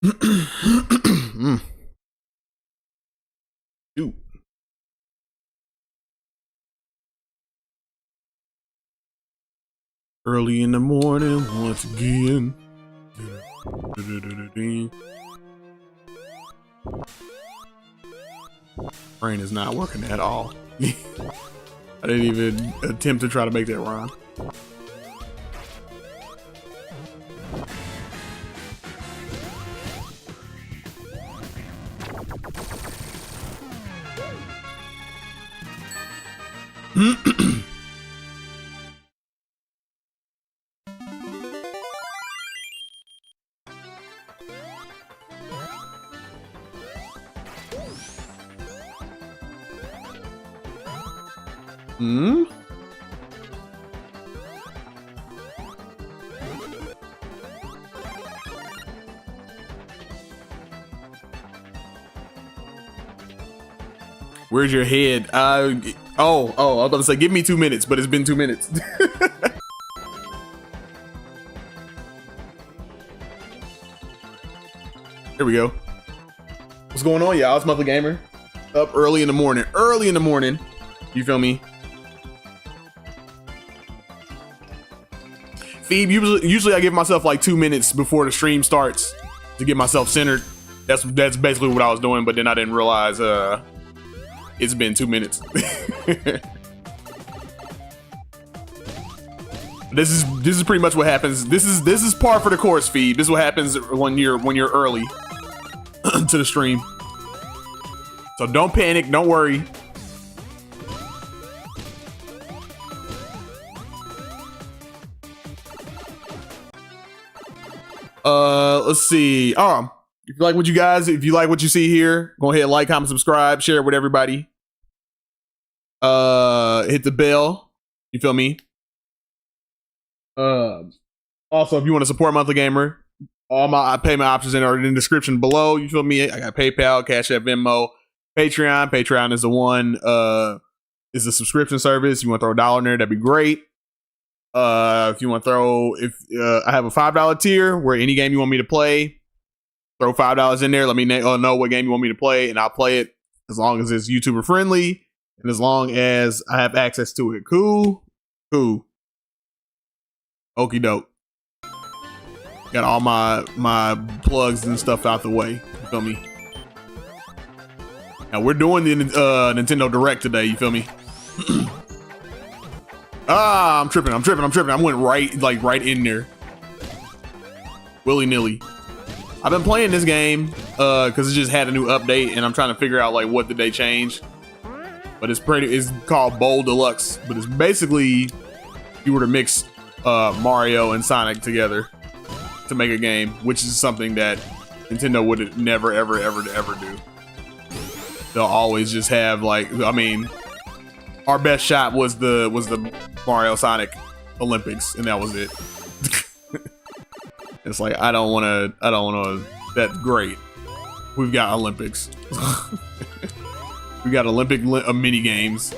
Mm. Dude. Early in the morning, once again. Brain is not working at all. I didn't even attempt to try to make that rhyme. Hmm? Where's your head? I was about to say, give me 2 minutes, but it's been 2 minutes. Here we go. What's going on, y'all? It's Monthly Gamer. Up early in the morning. Early in the morning. You feel me? Phoebe, usually I give myself like 2 minutes before the stream starts to get myself centered. That's basically what I was doing, but then I didn't realize it's been 2 minutes. This is pretty much what happens. This is par for the course, Phoebe. This is what happens when you're early to the stream. So don't panic, don't worry. Let's see. If you like what you see here, go ahead, like, comment, subscribe, share it with everybody. Hit the bell. You feel me? Also, if you want to support Monthly Gamer, all my payment options are in the description below. You feel me? I got PayPal, Cash App, Venmo, Patreon. Patreon is the one. Is the subscription service. You want to throw $1 in there? That'd be great. If you want to throw, I have a $5 tier where any game you want me to play, throw $5 in there. Let me know what game you want me to play, and I'll play it as long as it's YouTuber friendly and as long as I have access to it. Cool. Okie doke. Got all my plugs and stuff out the way. You feel me? Now we're doing the Nintendo Direct today. You feel me? I'm tripping. I went right in there. Willy-nilly. I've been playing this game because it just had a new update and I'm trying to figure out like what did they change. But it's called Bowl Deluxe. But it's basically you were to mix Mario and Sonic together to make a game, which is something that Nintendo would never ever do. They'll always just have like, I mean, our best shot was the Mario Sonic Olympics, and that was it. It's like I don't want to. That's great. We've got Olympics. We got Olympic mini games.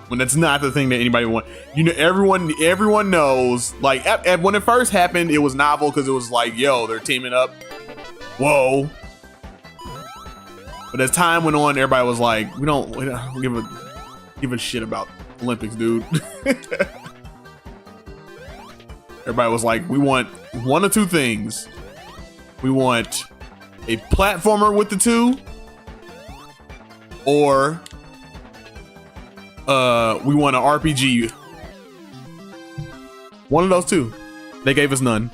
When that's not the thing that anybody wants. You know, everyone knows. Like when it first happened, it was novel because it was like, yo, they're teaming up. Whoa. But as time went on, everybody was like, we don't give a shit about Olympics, dude. Everybody was like, we want one of two things. We want a platformer with the two, or we want an RPG. One of those two. They gave us none.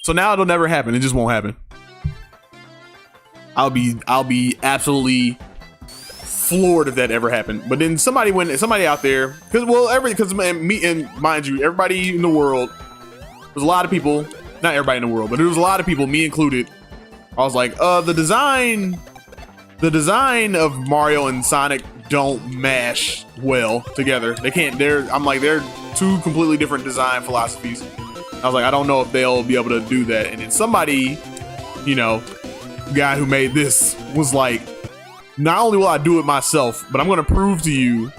So now it'll never happen. It just won't happen. I'll be absolutely floored if that ever happened. But then somebody out there, because me and mind you, everybody in the world, there's a lot of people, not everybody in the world, but there was a lot of people, me included. I was like, the design of Mario and Sonic don't mash well together. They can't. I'm like, they're two completely different design philosophies. I was like, I don't know if they'll be able to do that. And then somebody, you know, guy who made this was like, not only will I do it myself, but I'm going to prove to you.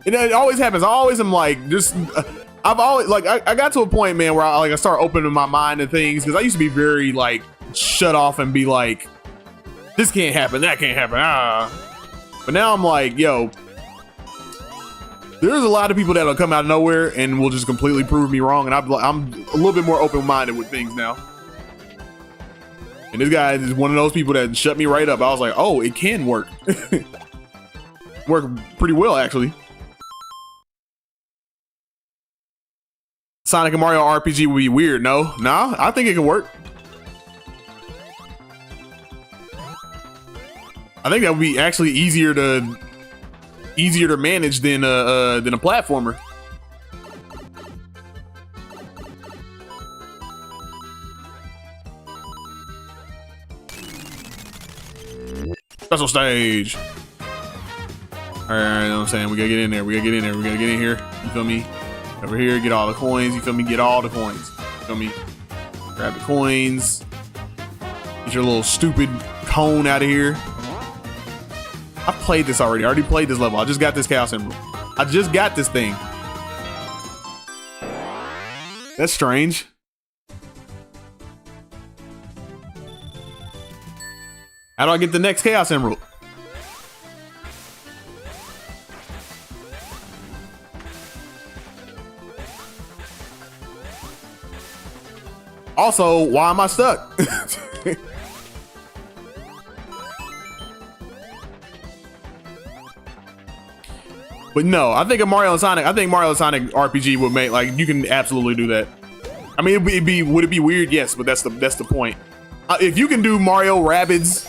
And it always happens. I always am like, just I've always like I got to a point, man, where I start opening my mind to things because I used to be very like shut off and be like, this can't happen, that can't happen, But now I'm like, yo, there's a lot of people that'll come out of nowhere and will just completely prove me wrong, and I'm a little bit more open-minded with things now. And this guy is one of those people that shut me right up. I was like, oh, it can work. Work pretty well, actually. Sonic and Mario RPG would be weird. No, I think it can work. I think that would be actually easier to manage than a platformer. Special stage. All right, you know what I'm saying? We gotta get in there. We gotta get in here. You feel me? Over here, get all the coins. You feel me? Get all the coins. You feel me? Grab the coins. Get your little stupid cone out of here. I played this already. I already played this level. I just got this Chaos Emerald. I just got this thing. That's strange. How do I get the next Chaos Emerald? Also, why am I stuck? But no, I think Mario and Sonic RPG would make, like, you can absolutely do that. I mean, would it be weird? Yes, but that's the point. If you can do Mario Rabbids,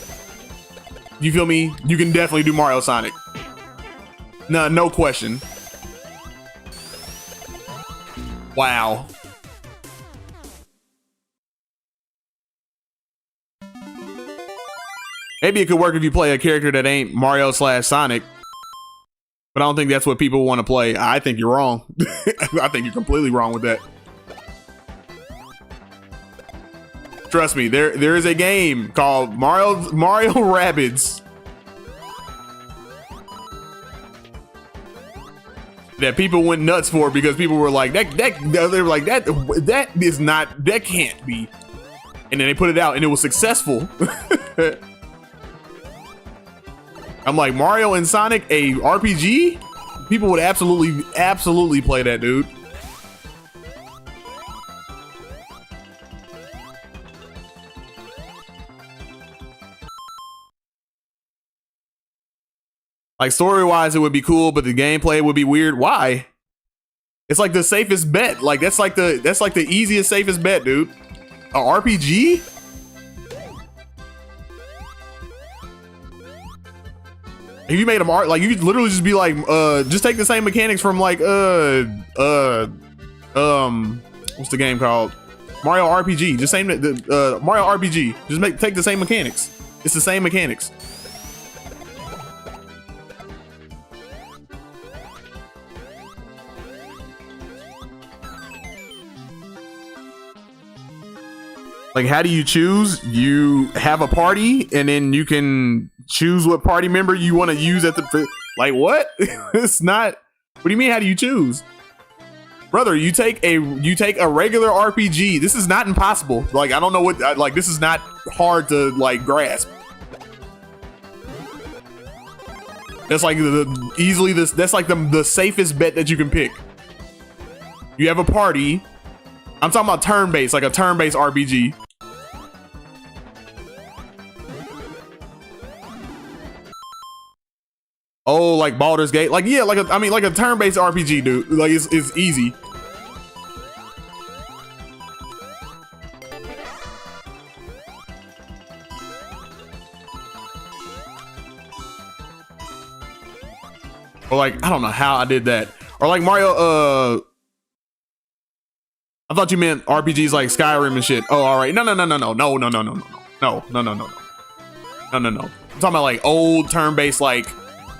you feel me? You can definitely do Mario Sonic. No question. Wow. Maybe it could work if you play a character that ain't Mario/Sonic. But I don't think that's what people want to play. I think you're wrong. I think you're completely wrong with that. Trust me, there is a game called Mario Rabbids that people went nuts for because people were like that is not, that can't be. And then they put it out and it was successful. I'm like, Mario and Sonic, a RPG? People would absolutely play that, dude. Like, story-wise, it would be cool, but the gameplay would be weird. Why? It's like the safest bet. Like, that's like the easiest, safest bet, dude. A RPG? If you made them art, like, you could literally just be like, just take the same mechanics from like, what's the game called? Mario RPG. Just same Mario RPG. Just take the same mechanics. It's the same mechanics. Like, how do you choose? You have a party, and then you can choose what party member you want to use at the, like, what? It's not, what do you mean, how do you choose? Brother, you take a regular RPG. This is not impossible. Like, I don't know what, like, this is not hard to, like, grasp. That's like that's like the safest bet that you can pick. You have a party. I'm talking about turn-based, like a turn-based RPG. Oh, like Baldur's Gate, like, yeah, like a turn-based RPG, dude. Like, it's easy. Or like, I don't know how I did that. Or like Mario, I thought you meant RPGs like Skyrim and shit. Oh, all right. No. I'm talking about like old turn-based, like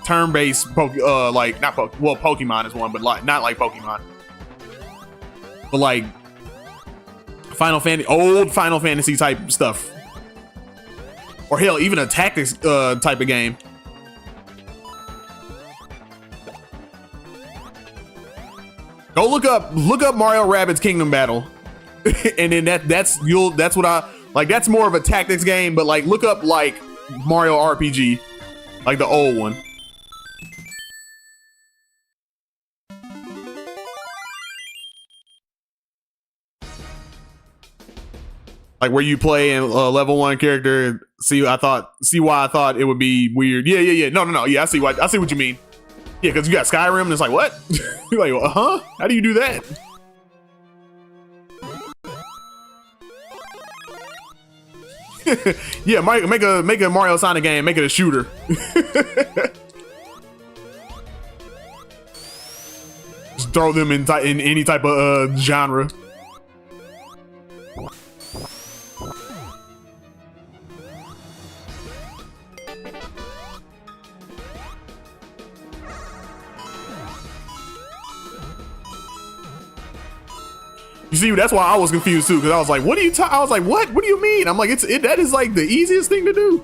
like not Pokemon is one, but like not like Pokemon, but like old Final Fantasy type stuff, or hell, even a tactics type of game. Go look up Mario Rabbids Kingdom Battle, and then that's what I like. That's more of a tactics game, but like look up like Mario RPG, like the old one. Like where you play in level 1 character. See why I thought it would be weird. Yeah. No. Yeah, I see what you mean. Yeah, because you got Skyrim and it's like, what? You're like, how do you do that? Yeah, make a Mario Sonic game, make it a shooter. Just throw them in any type of genre. You see, that's why I was confused too, because I was like, "What are you I was like, "What? What do you mean?" I'm like, that is like the easiest thing to do."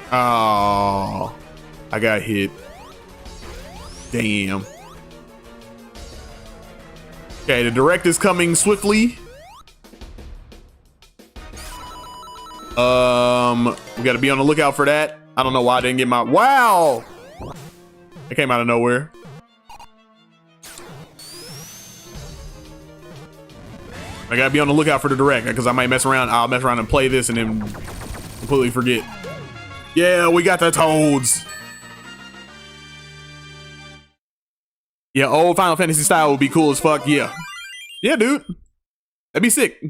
Oh, I got hit. Damn. Okay, the direct is coming swiftly. We got to be on the lookout for that. I don't know why I didn't get my. Wow, it came out of nowhere. I gotta be on the lookout for the direct because I might mess around. I'll mess around and play this and then completely forget. Yeah, we got the Toads. Yeah, old Final Fantasy style would be cool as fuck. Yeah, dude, that'd be sick.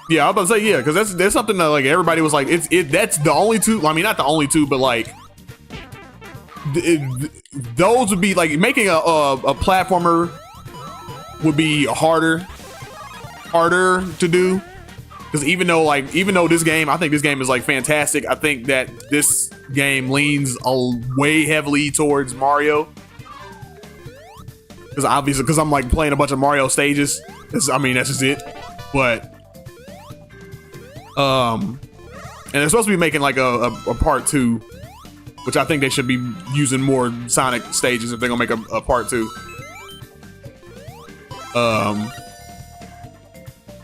Yeah, I was about to say yeah, because that's something that like everybody was like, that's the only two. I mean, not the only two, but like those would be like making a platformer would be harder to do, because even though this game, I think this game is like fantastic, I think that this game leans way heavily towards Mario, because I'm like playing a bunch of Mario stages. I mean, that's just it. But and they're supposed to be making like a part 2, which I think they should be using more Sonic stages if they're gonna make a part 2.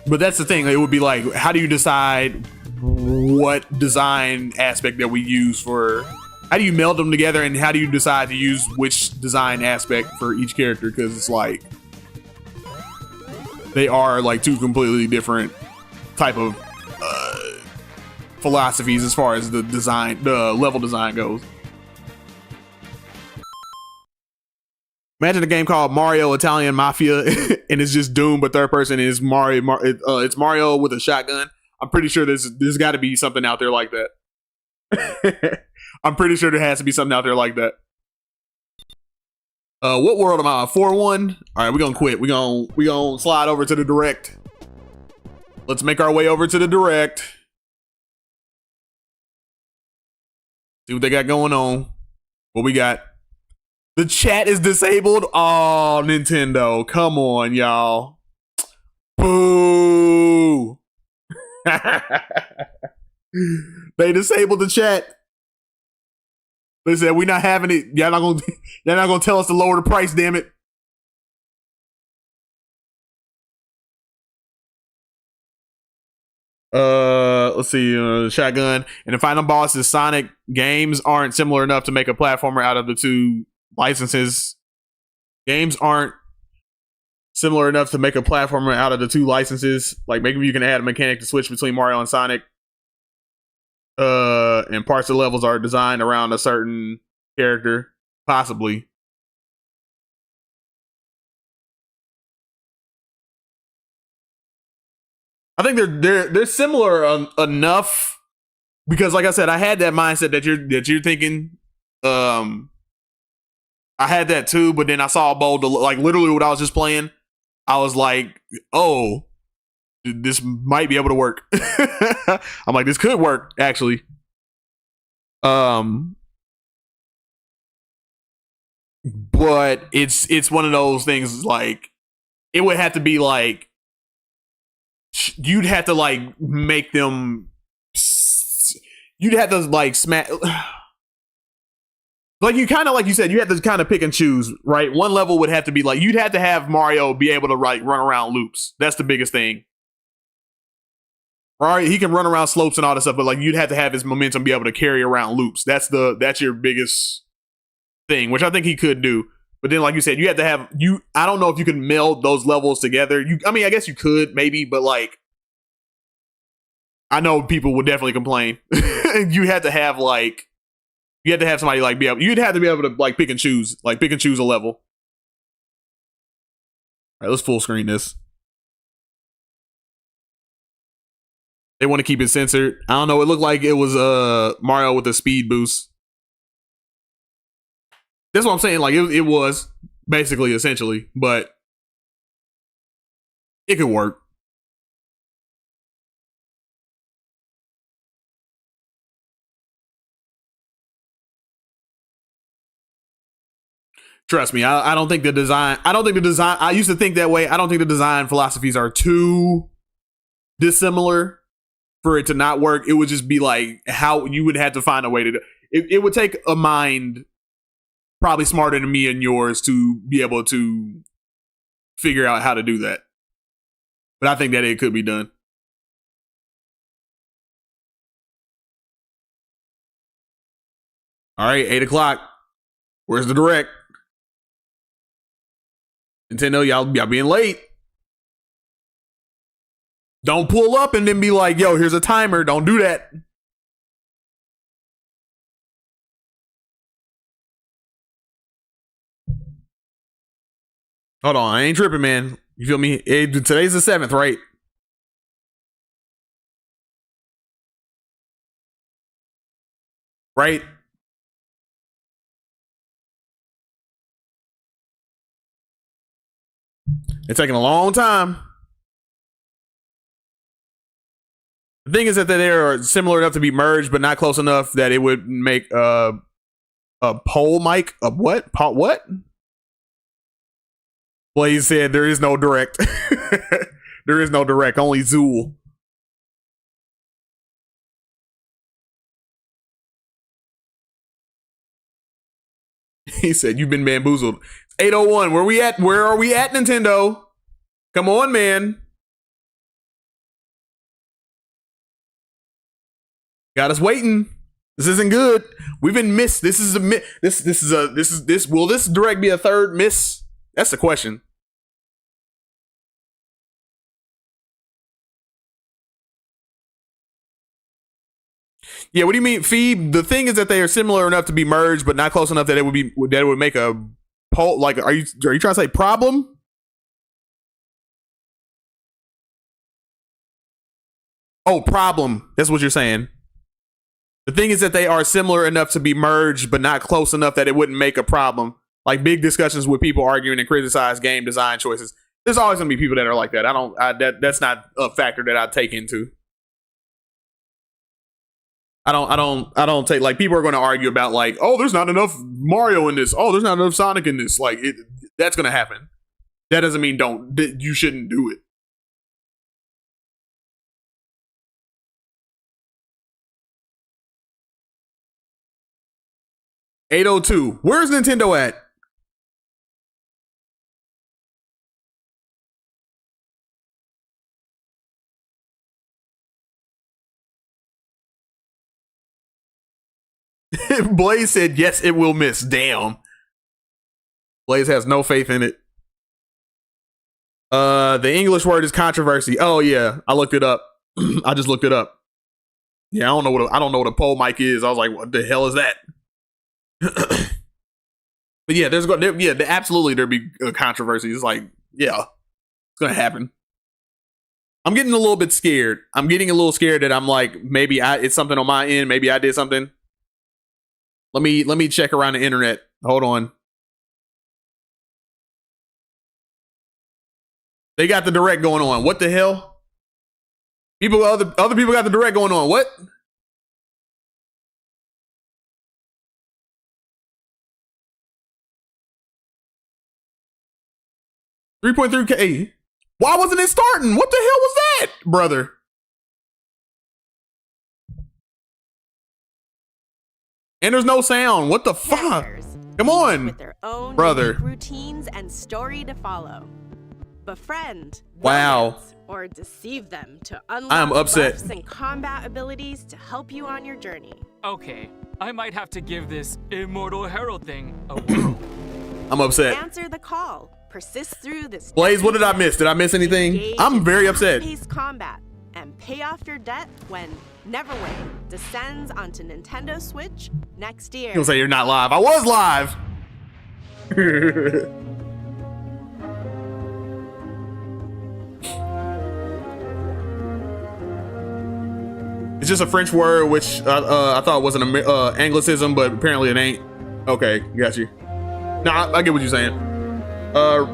But that's the thing. It would be like, how do you decide what design aspect that we use for? How do you meld them together, and how do you decide to use which design aspect for each character? Because it's like they are like two completely different type of philosophies as far as the level design goes. Imagine a game called Mario Italian Mafia, and it's just Doom, but third person is Mario. It's Mario with a shotgun. I'm pretty sure there's got to be something out there like that. I'm pretty sure there has to be something out there like that. What world am I on? 4-1? All right, we're gonna quit. We're gonna slide over to the direct. Let's make our way over to the direct. See what they got going on. What we got? The chat is disabled. Oh, Nintendo. Come on, y'all. Boo. They disabled the chat. They said we're not having it. Y'all not gonna tell us to lower the price, damn it. Let's see. Shotgun and the final boss is Sonic. Games aren't similar enough to make a platformer out of the two licenses. Games aren't similar enough to make a platformer out of the two licenses. Like maybe you can add a mechanic to switch between Mario and Sonic. And parts of the levels are designed around a certain character, possibly. I think they're similar enough, because, like I said, I had that mindset that you're thinking. I had that too, but then I saw Bold, like literally what I was just playing. I was like, oh, this might be able to work. I'm like, this could work actually. But it's one of those things, like it would have to be like you'd have to like make them, you'd have to like smash. Like you kind of like you said, you have to kind of pick and choose, right? One level would have to be like you'd have to have Mario be able to like run around loops. That's the biggest thing. Right, he can run around slopes and all this stuff, but like you'd have to have his momentum be able to carry around loops. That's your biggest thing, which I think he could do. But then, like you said, you have to have you. I don't know if you can meld those levels together. I mean, I guess you could maybe, but like, I know people would definitely complain. You had to have like, you had to have somebody like be able. You'd have to be able to like pick and choose a level. All right, let's full screen this. They want to keep it censored. I don't know. It looked like it was Mario with a speed boost. That's what I'm saying. Like it was basically essentially, but it could work. Trust me, I don't think the design. I don't think the design. I used to think that way. I don't think the design philosophies are too dissimilar for it to not work. It would just be like how you would have to find a way to do it would take a mind probably smarter than me and yours to be able to figure out how to do that. But I think that it could be done. All right, 8:00. Where's the direct? Nintendo, y'all being late. Don't pull up and then be like, yo, here's a timer. Don't do that. Hold on. I ain't tripping, man. You feel me? Today's the 7th, right? Right? It's taking a long time. The thing is that they are similar enough to be merged, but not close enough that it would make a pole mic. A what? What? Blaze said there is no direct. There is no direct. Only Zool. He said you've been bamboozled. 8:01. Where we at? Where are we at, Nintendo? Come on, man. Got us waiting. This isn't good. We've been missed. This is a this will this direct be a third miss? That's the question. Yeah, what do you mean, Phoebe? The thing is that they are similar enough to be merged, but not close enough that it would make a poll. Like, are you trying to say problem? Oh, problem. That's what you're saying. The thing is that they are similar enough to be merged, but not close enough that it wouldn't make a problem. Like big discussions with people arguing and criticize game design choices. There's always gonna be people that are like that. That's not a factor that I take into. I don't take like people are going to argue about like, oh, there's not enough Mario in this. Oh, there's not enough Sonic in this. Like that's going to happen. That doesn't mean you shouldn't do it. $802. Where's Nintendo at? Blaze said, yes, it will miss. Damn. Blaze has no faith in it. The English word is controversy. Oh yeah, I looked it up. I just looked it up. Yeah, I don't know what a pole mic is. I was like, what the hell is that? But yeah, absolutely there'd be a controversy. It's like, yeah, it's gonna happen. I'm getting a little bit scared. I'm getting a little scared that I'm like, maybe it's something on my end. Maybe I did something. Let me check around the internet. Hold on. They got the direct going on. What the hell? Other people got the direct going on. What? $3.3K. Why wasn't it starting? What the hell was that, brother? And there's no sound. What the fuck? Come on, with their own brother. unique routines and story to follow. Befriend, Wow. romance, or deceive them to unlock I am upset. buffs and combat abilities to help you on your journey. Okay, I might have to give this Immortal Herald thing a whirl. I'm upset. Answer the call. Persist through this. Blaze, what did I miss? Did I miss anything? Engage I'm in very upset. fast-paced combat and pay off your debt when Neverway descends onto Nintendo Switch next year. You gonna say you're not live? I was live. It's just a French word, which I thought was an Anglicism, but apparently it ain't. Okay, got you. Nah, I get what you're saying.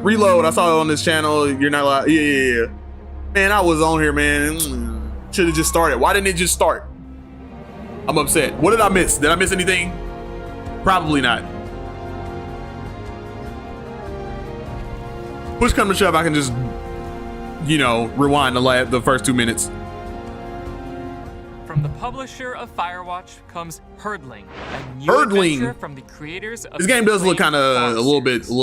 Reload, I saw it on this channel. You're not live. Yeah. Man, I was on here, man. Should have just started. Why didn't it just start? I'm upset. What did I miss? Did I miss anything? Probably not. Push come to shove, I can just, you know, rewind the first 2 minutes. From the publisher of Firewatch comes Herdling, a new Herdling. adventure from the creators of This game does look kind of a little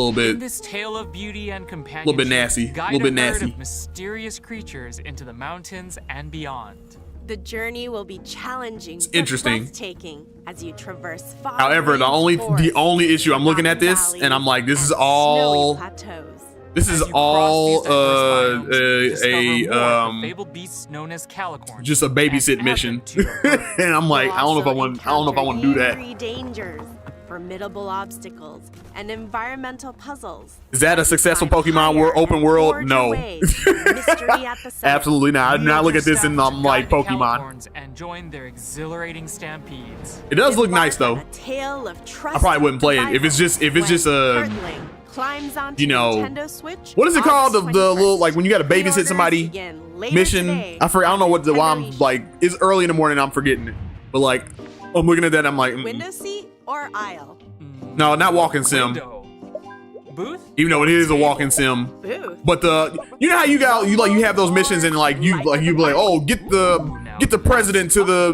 In bit. this tale of beauty and companionship, nasty, guide little bit a herd nasty. of mysterious creatures into the mountains and beyond. The journey will be challenging, but interesting. breathtaking as you traverse far. However, the only issue, I'm looking at this and I'm like, this is all. This is As you all cross these diverse biomes, discover more of the a fabled beasts known as Calicorns. just a babysit and mission. add them to your herd. And I'm like, I don't know if I want to do that. Dangers, formidable obstacles, and environmental puzzles. Is that a successful Pokemon open world? No. Absolutely not. I did not look at this and I'm like, Guide the Pokemon. Calicorns and join their exhilarating stampedes. It does look nice though. I probably wouldn't play it if it's just a you know, Nintendo Switch, what is it called? The August little, 21st. like when you got to babysit Pre-orders somebody begin later mission. today I don't know what why I'm Nintendo like. It's early in the morning. I'm forgetting it. But like, I'm looking at that. I'm like, Window seat or aisle? no, not walking sim. Window. Booth? Even though it is a walking sim. Booth. But you know how you have those missions and like you be like, oh, get the president to the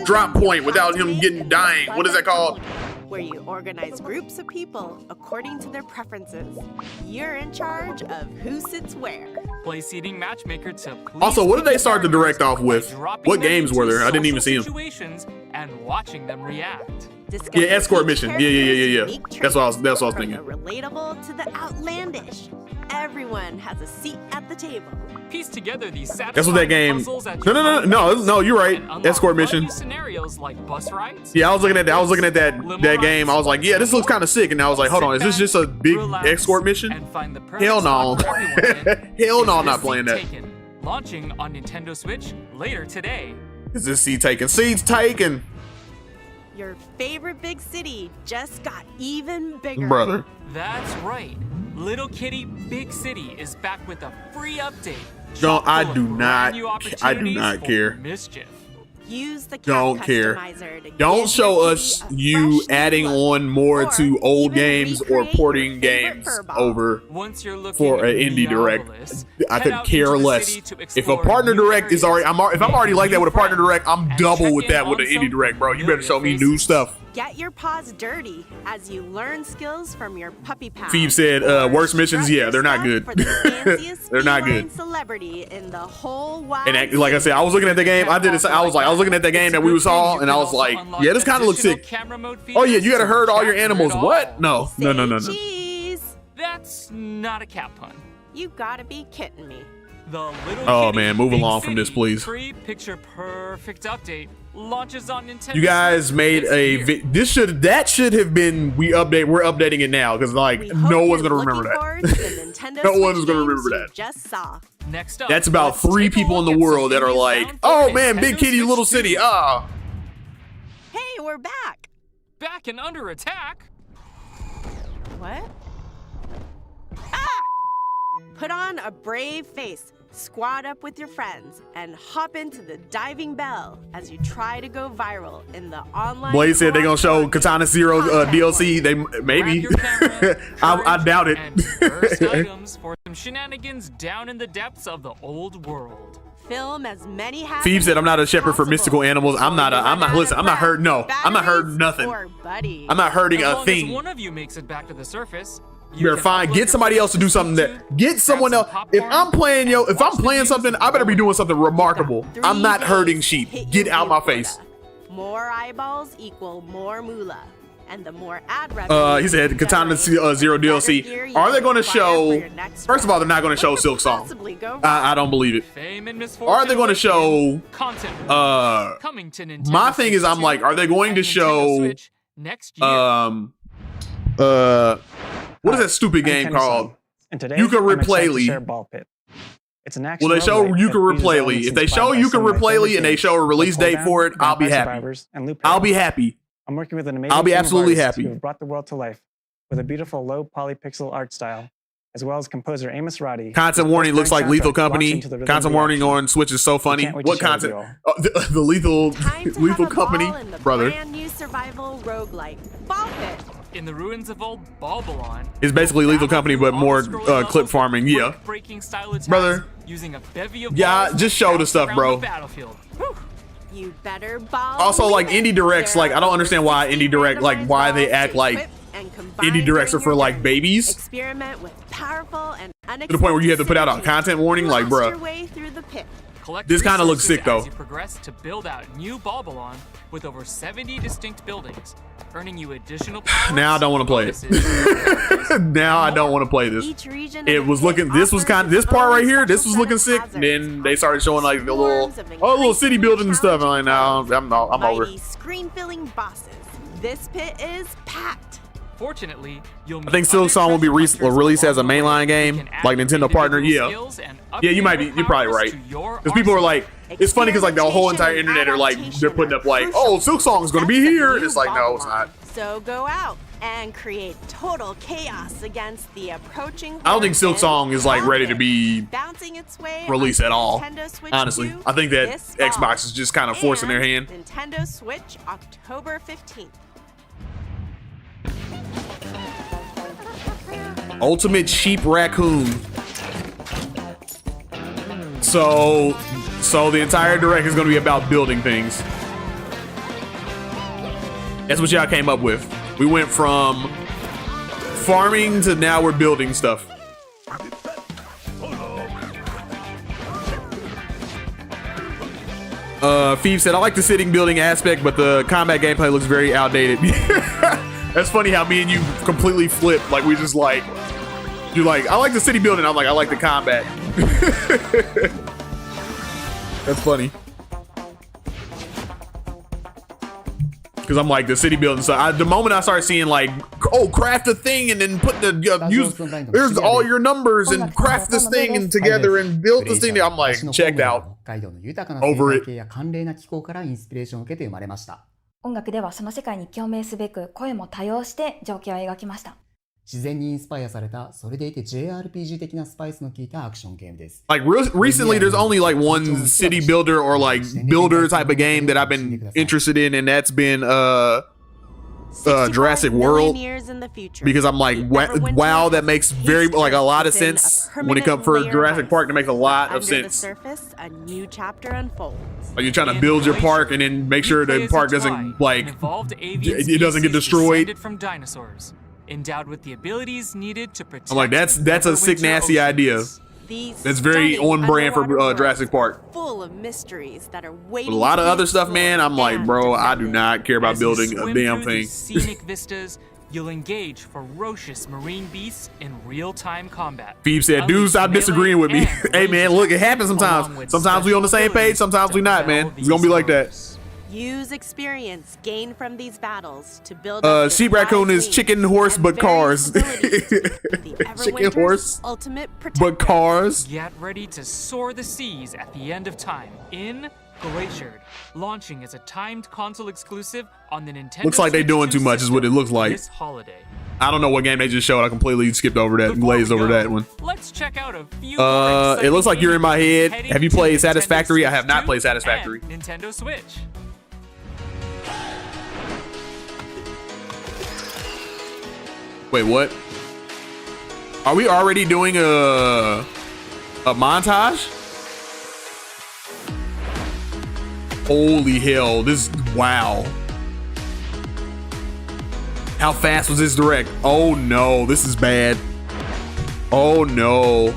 drop point without him dying. What is that called? Where you organize groups of people according to their preferences. You're in charge of who sits where. Play seating matchmaker to Also, what did they start the direct off with? What games were there? I didn't even see them. Situations and watching them react. Discover Yeah, escort each mission. Yeah. character's unique That's what I was traits, thinking. From the relatable to the outlandish. Everyone has a seat at the table. Piece together these That's what that game. puzzles at your own No, you're right. and unlock Escort fun mission. new scenarios like bus rides. Yeah, I was looking at that game. I was like, yeah, this looks kind of sick. And I was like, hold on, is this just a big Relax, escort mission? and find the perfect Hell no. spot for everyone in Hell Is no, I'm not This playing Seat that. Taken? Launching on Nintendo Switch later today. Is this seat taken? Seats taken, Your favorite big city just got even bigger. brother. That's right. Little Kitty Big City is back with a free update. No, chock I full of do brand not- new I do opportunities not for care. Mischief. Use the Don't cat care. customizer to Don't give show your us kitty a you fresh new adding look. on more Or to old even games or recreate porting your favorite games fur ball. over Once you're looking for an at indie direct. Minneapolis, I head could out care into the less. city to If a explore partner new direct is already, areas, if I'm already like that with a partner new direct, I'm friends, double and with check that in with an on indie some direct, bro. You better show me new faces. stuff. Get your paws dirty as you learn skills from your puppy pals. Phoebe said, Or worst missions, strut yeah, they're not your good. stuff for the fanciest They're not feline good. Celebrity in the whole wide And like I said, I was looking at the game. I was looking at that game that we saw, and I was like, yeah, this kind of looks sick. Oh yeah, you gotta herd all your animals. What? No. Cheese. That's not a cat pun. You gotta be kidding me. The Little Oh, Kitty man, move Big along from this, City please. Free picture perfect update launches on Nintendo. You guys Switch made this year. that should have been we're updating it now because like We no hope one's you're gonna remember looking forward to the that. Nintendo No Switch one's gonna games remember you that. Just saw. Next up, That's about let's 3 take a people in the look at world that some are like, indie oh round man, Big Nintendo Kitty, Switch Little 2. City. Ah, Hey, we're back. Back and under attack. What? Ah! Put on a brave face. Squad up with your friends and hop into the diving bell as you try to go viral in the online. Blade said they're gonna show Katana Zero DLC. They maybe. Grab your camera, I doubt it. and first items for some shenanigans down in the depths of the old world. Film as many Phoebe said, "I'm not a shepherd for mystical animals. I'm not listen. I'm not hurting. No, I'm not hurting nothing. I'm not hurting As a long thing. as one of you makes it back to the surface, You better find, get somebody else to do something that, get someone else. If I'm playing something, I better be doing something remarkable. I'm not hurting sheep. Get out my face." More eyeballs equal more moolah. And the more ad revenue. He said Katana Zero DLC. Are they going to show? First of all, they're not going to show Silk Song. I don't believe it. fame and misfortune Are they going to show? content coming to Nintendo My thing is, I'm like, are they going to and Nintendo show? Switch next year? What is that stupid game called? And today, Yooka I'm excited to Replay. share Ball Pit. It's an action Will they show roguelike Yooka that uses Replay? elements If they inspired show by Yooka some of my favorite Replay and they games, show a release like date Pull for Down, it, I'll be Vampire happy. Survivors, and Loop I'll be Hero. happy. I'm working with an amazing I'll be team of absolutely artists happy. who have brought the world to life with a beautiful low polypixel art style, as well as composer Amos Roddy. Content warning looks like Lethal Company. Content warning on Switch is so funny. Can't wait to What share with content? you all. Oh, the Lethal Time to Lethal have a Company, ball in the brother. brand new survival roguelike, Ball Pit. In the ruins of old Balbalon, It's basically Lethal Company, but more clip farming. Yeah, breaking style attacks brother. using a bevy of Yeah, balls just show the bounced stuff, around bro. the battlefield. You better ball. Also, like with it. Indie Directs, There like I don't are understand why 60 Indie Direct, like randomized why they balls act to like equip and combine Indie Directs are during for your like journey. babies. Experiment with powerful and To the point where you have to put out a unexpected content warning, like, synergies. Blast bruh. your way through the pit. Collect This kinda looks resources sick, though. As you progress to build out new Balbalon with over 70 distinct buildings, earning you additional powers. Now I don't want to play it. Now I don't want to play this. Each region It of the was pit looking. This was offers kind of this its part own right here. This special was set looking of sick. hazards. Then they started showing like the little, Swarms of little city increasingly building and stuff. I'm like, challenging no, I'm over. Mighty screen-filling bosses. This pit is packed. Fortunately, you'll I think Silk Song will be released as a mainline game, like Nintendo partner. Yeah, yeah, you might be. You're probably right. Because people are like, it's funny because like the whole entire internet are like, they're putting up like, oh, Silk Song is gonna be here, and it's like, no, it's not. So go out and create total chaos against the approaching. I don't think Silk Song is like ready to be bouncing its way released at all. Nintendo Switch Honestly, 2 I think that this fall. Xbox is just kind of forcing their hand. And Nintendo Switch October 15th. Ultimate Sheep Raccoon. So the entire direct is going to be about building things. That's what y'all came up with. We went from farming to now we're building stuff. Phoebe said, I like the sitting building aspect, but the combat gameplay looks very outdated. That's funny how me and you completely flipped. Like we just like, you're like, I like the city building. I'm like, I like the combat. That's funny. Because I'm like the city building. So the moment I start seeing like, oh, craft a thing and then put the there's all your numbers and craft this thing and together and build this thing. I'm like, checked out. Over it. 音楽ではその世界に共鳴すべく声も多用して情景を描きました。自然にインスパイアされた、それでいて JRPG 的なスパイスの効いたアクションゲームです。 Like recently, there's only like one city builder or like builder type of game that I've been interested in, and that's been Jurassic World. Because I'm like, wow, that makes very like a lot of sense when it comes for Jurassic Park. That makes a lot of sense. A new chapter unfolds. Like you're trying to build your park and then make sure the park doesn't like it doesn't get destroyed. From dinosaurs, endowed with the abilities needed to protect. I'm like, that's a sick nasty idea. That's very on brand for Jurassic Park. Full of mysteries that are waiting. But a lot of to be other stuff, man. I'm like, explored bro, I and do not care about As you building a swim damn through thing. these scenic vistas, you'll engage ferocious marine beasts in real-time combat. Phoebe said, dude, stop disagreeing with me. Hey, man, look, it happens sometimes. Sometimes we on the same page, sometimes we not, man. It's gonna be like that. Use experience gained from these battles to build up Sheep your Raccoon is wings chicken horse, and but various cars. abilities. The Chicken Everwinter's horse, ultimate but protector. cars. Get ready to soar the seas at the end of time in Glaciered, launching as a timed console exclusive on the Nintendo Looks like they Switch doing 2 too much is what it looks like. this holiday. I don't know what game they just showed. I completely skipped over that and Before glazed we over go, that one. Let's check out a few more It looks like exciting you're in my head. games Have you heading played to Nintendo Satisfactory? I Switch have not 2 played Satisfactory. and Nintendo Switch. Wait, what? Are we already doing a montage? Holy hell, this, wow. How fast was this direct? Oh no, this is bad. Oh no.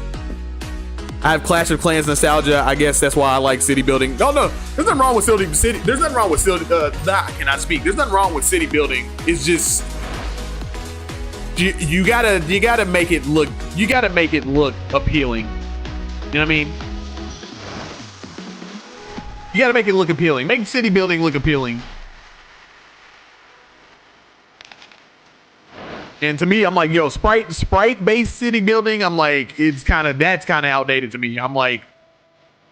I have Clash of Clans nostalgia. I guess that's why I like city building. Oh no, there's nothing wrong with city. There's nothing wrong with city. I cannot speak. There's nothing wrong with city building. It's just you gotta make it look. You gotta make it look appealing. You know what I mean? You gotta make it look appealing. Make city building look appealing. And to me, I'm like, yo, sprite-based city building, I'm like, that's kind of outdated to me. I'm like,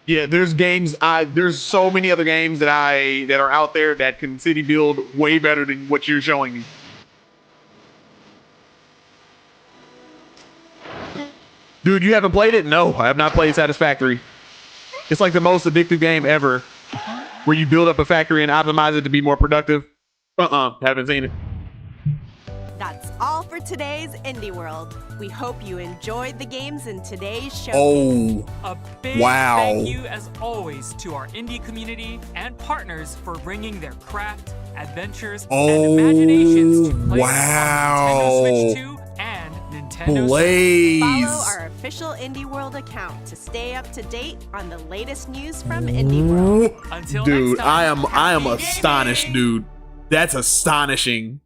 yeah, there's games, there's so many other games that are out there that can city build way better than what you're showing me. Dude, you haven't played it? No, I have not played Satisfactory. It's like the most addictive game ever, where you build up a factory and optimize it to be more productive. Haven't seen it. That's all for today's Indie World. We hope you enjoyed the games in today's show. Oh, A big wow. thank you, as always, to our indie community and partners for bringing their craft, adventures, and imaginations to players wow. on Nintendo Switch 2 and Nintendo Switch. Blaze. Follow our official Indie World account to stay up to date on the latest news from Indie World. Until Dude, next time, I am happy astonished, gaming! dude. That's astonishing.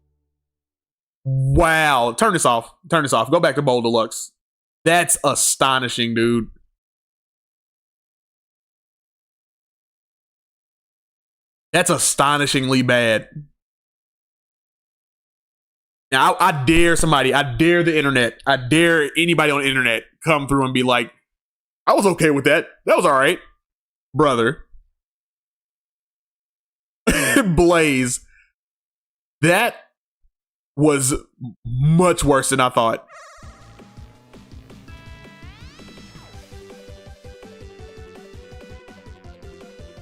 Wow. Turn this off. Turn this off. Go back to Bowl Deluxe. That's astonishing, dude. That's astonishingly bad. Now, I dare somebody, I dare the internet, I dare anybody on the internet come through and be like, I was okay with that. That was all right, brother. Blaze. That was much worse than I thought.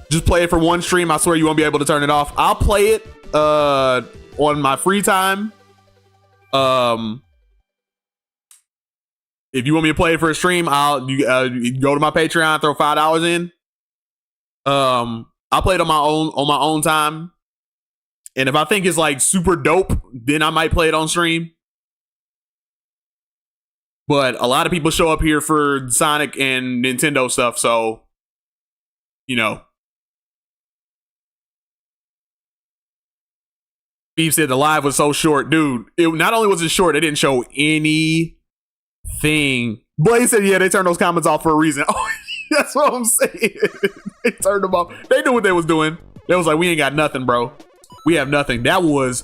Just play it for one stream. I swear you won't be able to turn it off. I'll play it on my free time. If you want me to play it for a stream, you go to my Patreon, throw $5 in. I'll play it on my own time. And if I think it's like super dope, then I might play it on stream. But a lot of people show up here for Sonic and Nintendo stuff, so you know. Steve said the live was so short, dude. It not only was it short, it didn't show anything. Blaze said, "Yeah, they turned those comments off for a reason." Oh, that's what I'm saying. They turned them off. They knew what they was doing. They was like, "We ain't got nothing, bro. We have nothing." That was,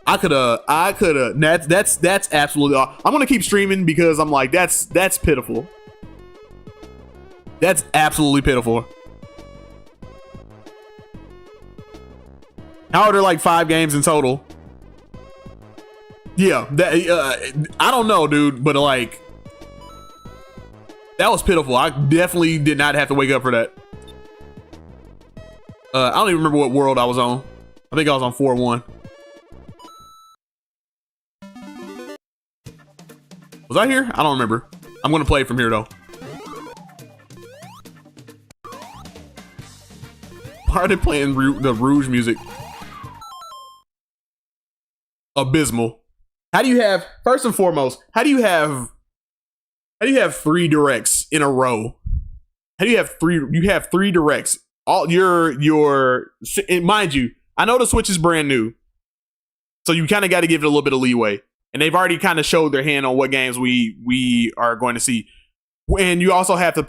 I coulda. That's absolutely. I'm gonna keep streaming because I'm like, that's pitiful. That's absolutely pitiful. How are there like 5 games in total? Yeah, that I don't know, dude, but like that was pitiful. I definitely did not have to wake up for that. I don't even remember what world I was on. I think I was on 4-1. Was I here? I don't remember. I'm gonna play it from here though. Why are they playing the Rouge music? Abysmal. How do you have, first and foremost, how do you have 3 directs in a row? How do you have 3 directs? All your mind you, I know the Switch is brand new, so you kind of got to give it a little bit of leeway. And they've already kind of showed their hand on what games we are going to see. And you also have to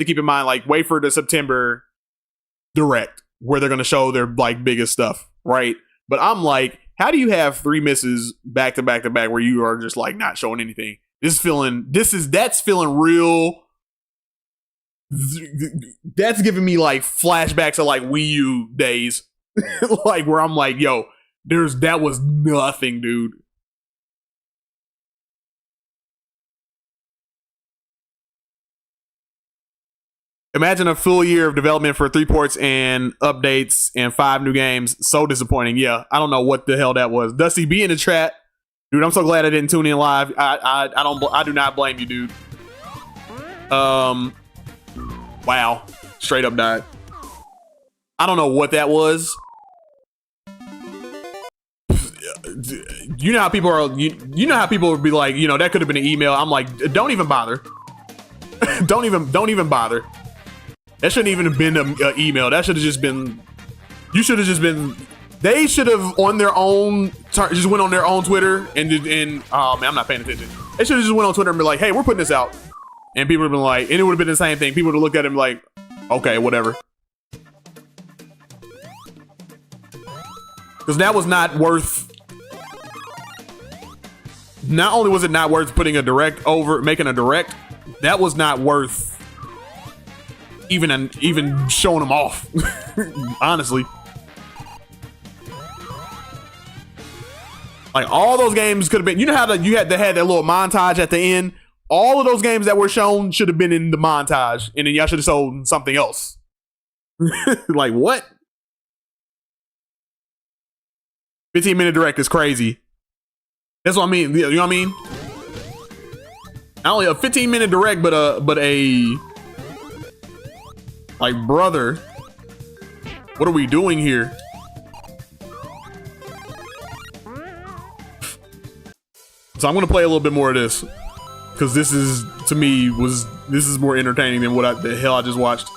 keep in mind, like, wait for the September direct where they're going to show their like biggest stuff, right? But I'm like, how do you have 3 misses back to back to back where you are just like not showing anything? That's feeling real. That's giving me like flashbacks of like Wii U days, like where I'm like, yo, that was nothing, dude. Imagine a full year of development for 3 ports and updates and 5 new games. So disappointing. Yeah, I don't know what the hell that was. Dusty, be in the chat, dude. I'm so glad I didn't tune in live. I do not blame you, dude. Wow, straight up died. I don't know what that was. You know how people are. You know how people would be like, you know, that could have been an email. I'm like, don't even bother. don't even bother. That shouldn't even have been an email. That should have just been. You should have just been. They should have on their own. Just went on their own Twitter and oh man, I'm not paying attention. They should have just went on Twitter and be like, hey, we're putting this out, and people would have been like, and it would have been the same thing. People would have looked at him like, okay, whatever. Because that was not worth. Not only was it not worth putting a direct over, making a direct, that was not worth even showing them off. Honestly, like all those games could have been. You know how they had that little montage at the end. All of those games that were shown should have been in the montage, and then y'all should have sold something else. Like what? 15-minute direct is crazy. That's what I mean. You know what I mean? Not only a 15-minute direct, but a like, brother, what are we doing here? So I'm gonna play a little bit more of this because this is, to me, this is more entertaining than what the hell I just watched.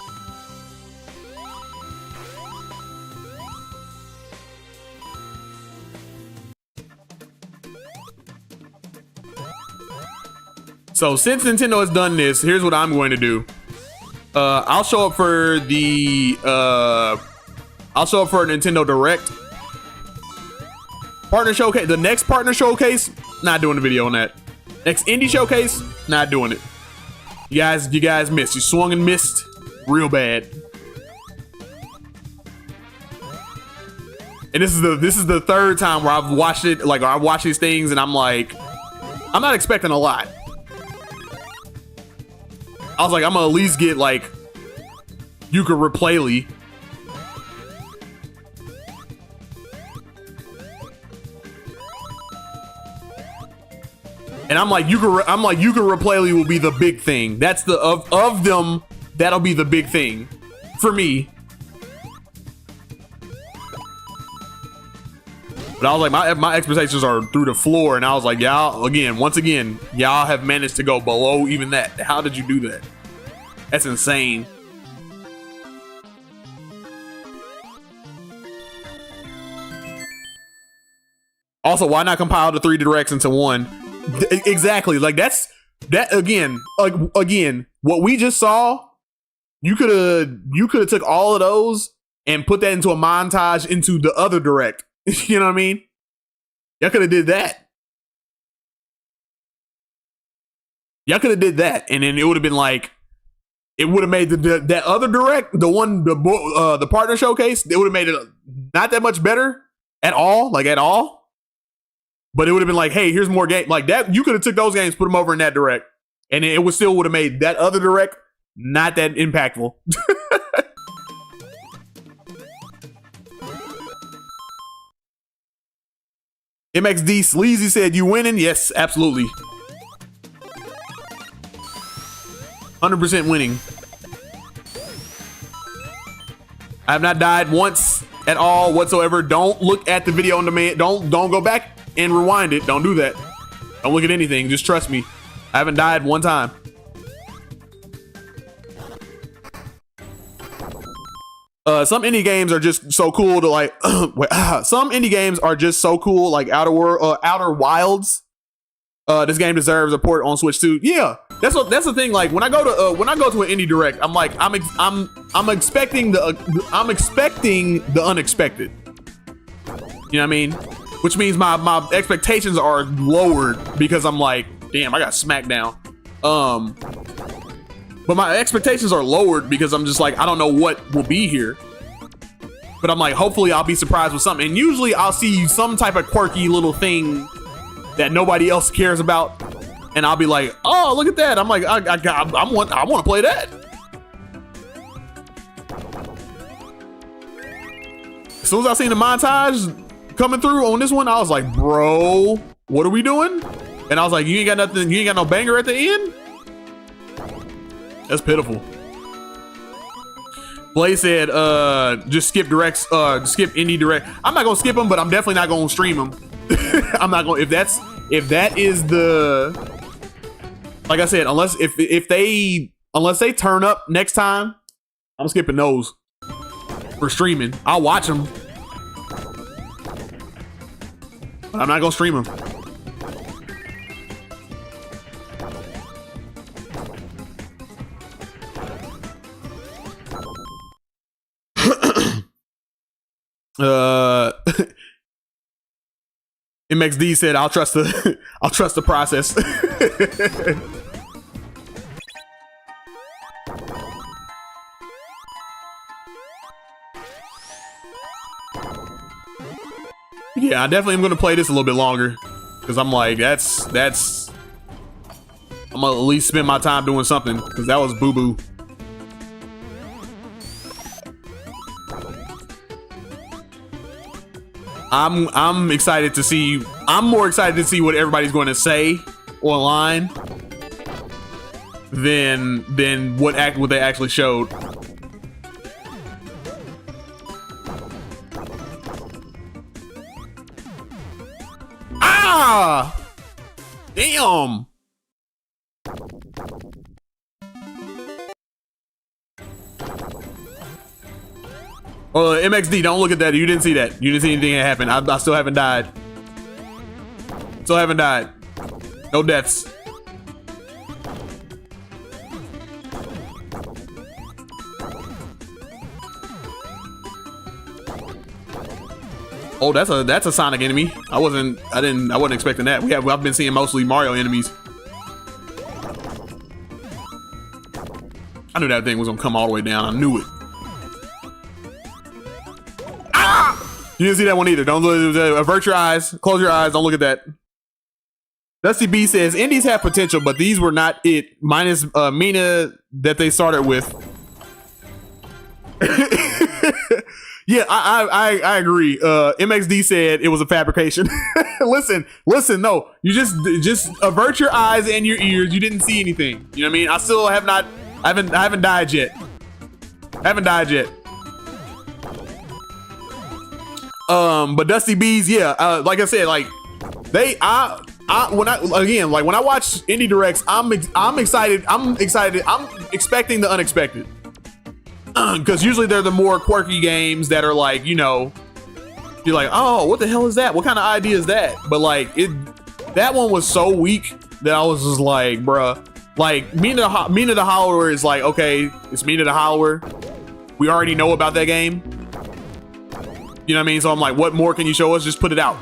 So since Nintendo has done this, here's what I'm going to do. I'll show up for the Nintendo Direct partner showcase. The next partner showcase, not doing a video on that. Next indie showcase, not doing it. You guys missed. You swung and missed real bad. And this is the third time where I've watched it. Like, I've watched these things and I'm like, I'm not expecting a lot. I was like, I'm gonna at least get like Yooka Replayly. And I'm like Yooka Replayly will be the big thing. That's the of them, that'll be the big thing for me. But I was like, my expectations are through the floor, and I was like, once again, y'all have managed to go below even that. How did you do that? That's insane. Also, why not compile the 3 directs into one? Exactly. Like that again. Again, what we just saw, you could have took all of those and put that into a montage into the other direct. You know what I mean? Y'all could have did that. Y'all could have did that, and then it would have been like, it would have made that other direct, the partner showcase, it would have made it not that much better at all, like at all. But it would have been like, hey, here's more game like that. You could have took those games, put them over in that direct, and it would have made that other direct not that impactful. MXD Sleazy said, you winning? Yes, absolutely. 100% winning. I have not died once at all whatsoever. Don't look at the video on demand. Don't go back and rewind it. Don't do that. Don't look at anything. Just trust me. I haven't died one time. Some indie games are just so cool to like. Some indie games are just so cool, like Outer Wilds. This game deserves a port on Switch too. Yeah, that's the thing. Like when I go to an indie direct, I'm like I'm expecting the unexpected. You know what I mean? Which means my expectations are lowered because I'm like, damn, I got Smackdown. But my expectations are lowered because I'm just like, I don't know what will be here. But I'm like, hopefully I'll be surprised with something. And usually I'll see some type of quirky little thing that nobody else cares about. And I'll be like, oh, look at that. I'm like, I want to play that. As soon as I seen the montage coming through on this one, I was like, bro, what are we doing? And I was like, you ain't got nothing, you ain't got no banger at the end? That's pitiful. Blaze said, just skip directs, skip indie direct. I'm not gonna skip them, but I'm definitely not gonna stream them. I'm not gonna, if that is the, like I said, unless they turn up next time, I'm skipping those for streaming. I'll watch them, but I'm not gonna stream them. MXD said, I'll trust the process. Yeah, I definitely am gonna play this a little bit longer, because I'm like, I'm gonna at least spend my time doing something, because that was boo-boo. I'm excited to see. I'm more excited to see what everybody's going to say online than what they actually showed. Ah! Damn! MXD, don't look at that. You didn't see that. You didn't see anything that happened. I still haven't died. Still haven't died. No deaths. Oh, that's a Sonic enemy. I wasn't expecting that. I've been seeing mostly Mario enemies. I knew that thing was gonna come all the way down. I knew it. You didn't see that one either. Don't look, avert your eyes. Close your eyes. Don't look at that. Dusty B says, indies have potential, but these were not it. Minus Mina that they started with. Yeah, I agree. MXD said it was a fabrication. Listen, no. You just avert your eyes and your ears. You didn't see anything. You know what I mean? I still have not, I haven't died yet. But Dusty B's, yeah, like I said, like when I watch indie directs, I'm excited. I'm expecting the unexpected, because usually they're the more quirky games that are like, you know, you're like, oh, what the hell is that? What kind of idea is that? But like that one was so weak that I was just like, bruh. Like Mina the Howler is like, okay, it's Mina the Howler. We already know about that game. You know what I mean? So I'm like, what more can you show us? Just put it out.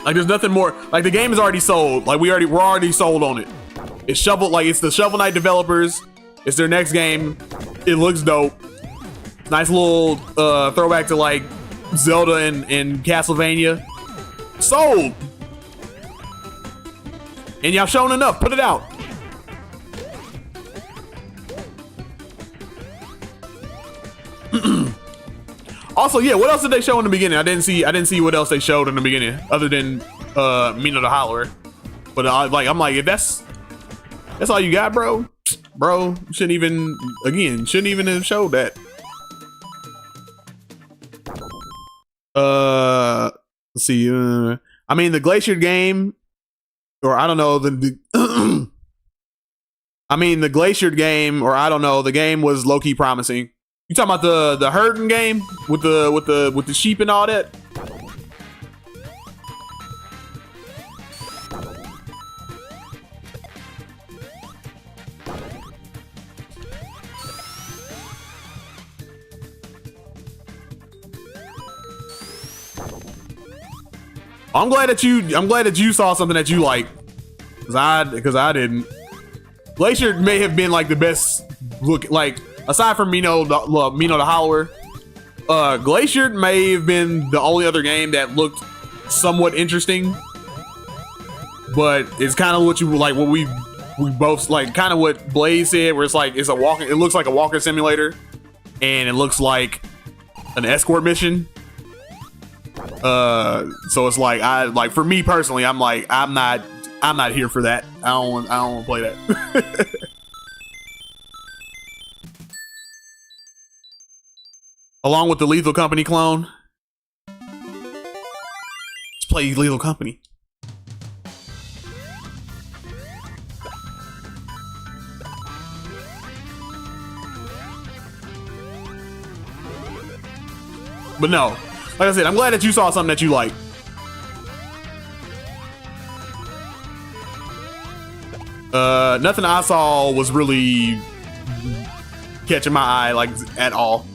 Like there's nothing more. Like the game is already sold. Like we're already sold on it. It's it's the Shovel Knight developers. It's their next game. It looks dope. Nice little throwback to like Zelda and Castlevania. Sold. And y'all shown enough. Put it out. Also, yeah, what else did they show in the beginning? I didn't see what else they showed in the beginning other than Mina the Howler. But I'm like, if that's all you got, bro, shouldn't even have showed that. Let's see. I mean, the Glacier game, or I don't know, I mean, the Glacier game, or I don't know, the game was low-key promising. You talking about the herding game with the sheep and all that? I'm glad that you saw something that you like, because I didn't. Glacier may have been like the best look, like aside from Mina the Howler. Glacier may have been the only other game that looked somewhat interesting, but it's kind of what you like. What we both like, kind of what Blaze said, where it's like it looks like a walking simulator, and it looks like an escort mission. So it's like for me personally, I'm not here for that. I don't want to play that. Along with the Lethal Company clone. Let's play Lethal Company. But no, like I said, I'm glad that you saw something that you like. Nothing I saw was really catching my eye like at all.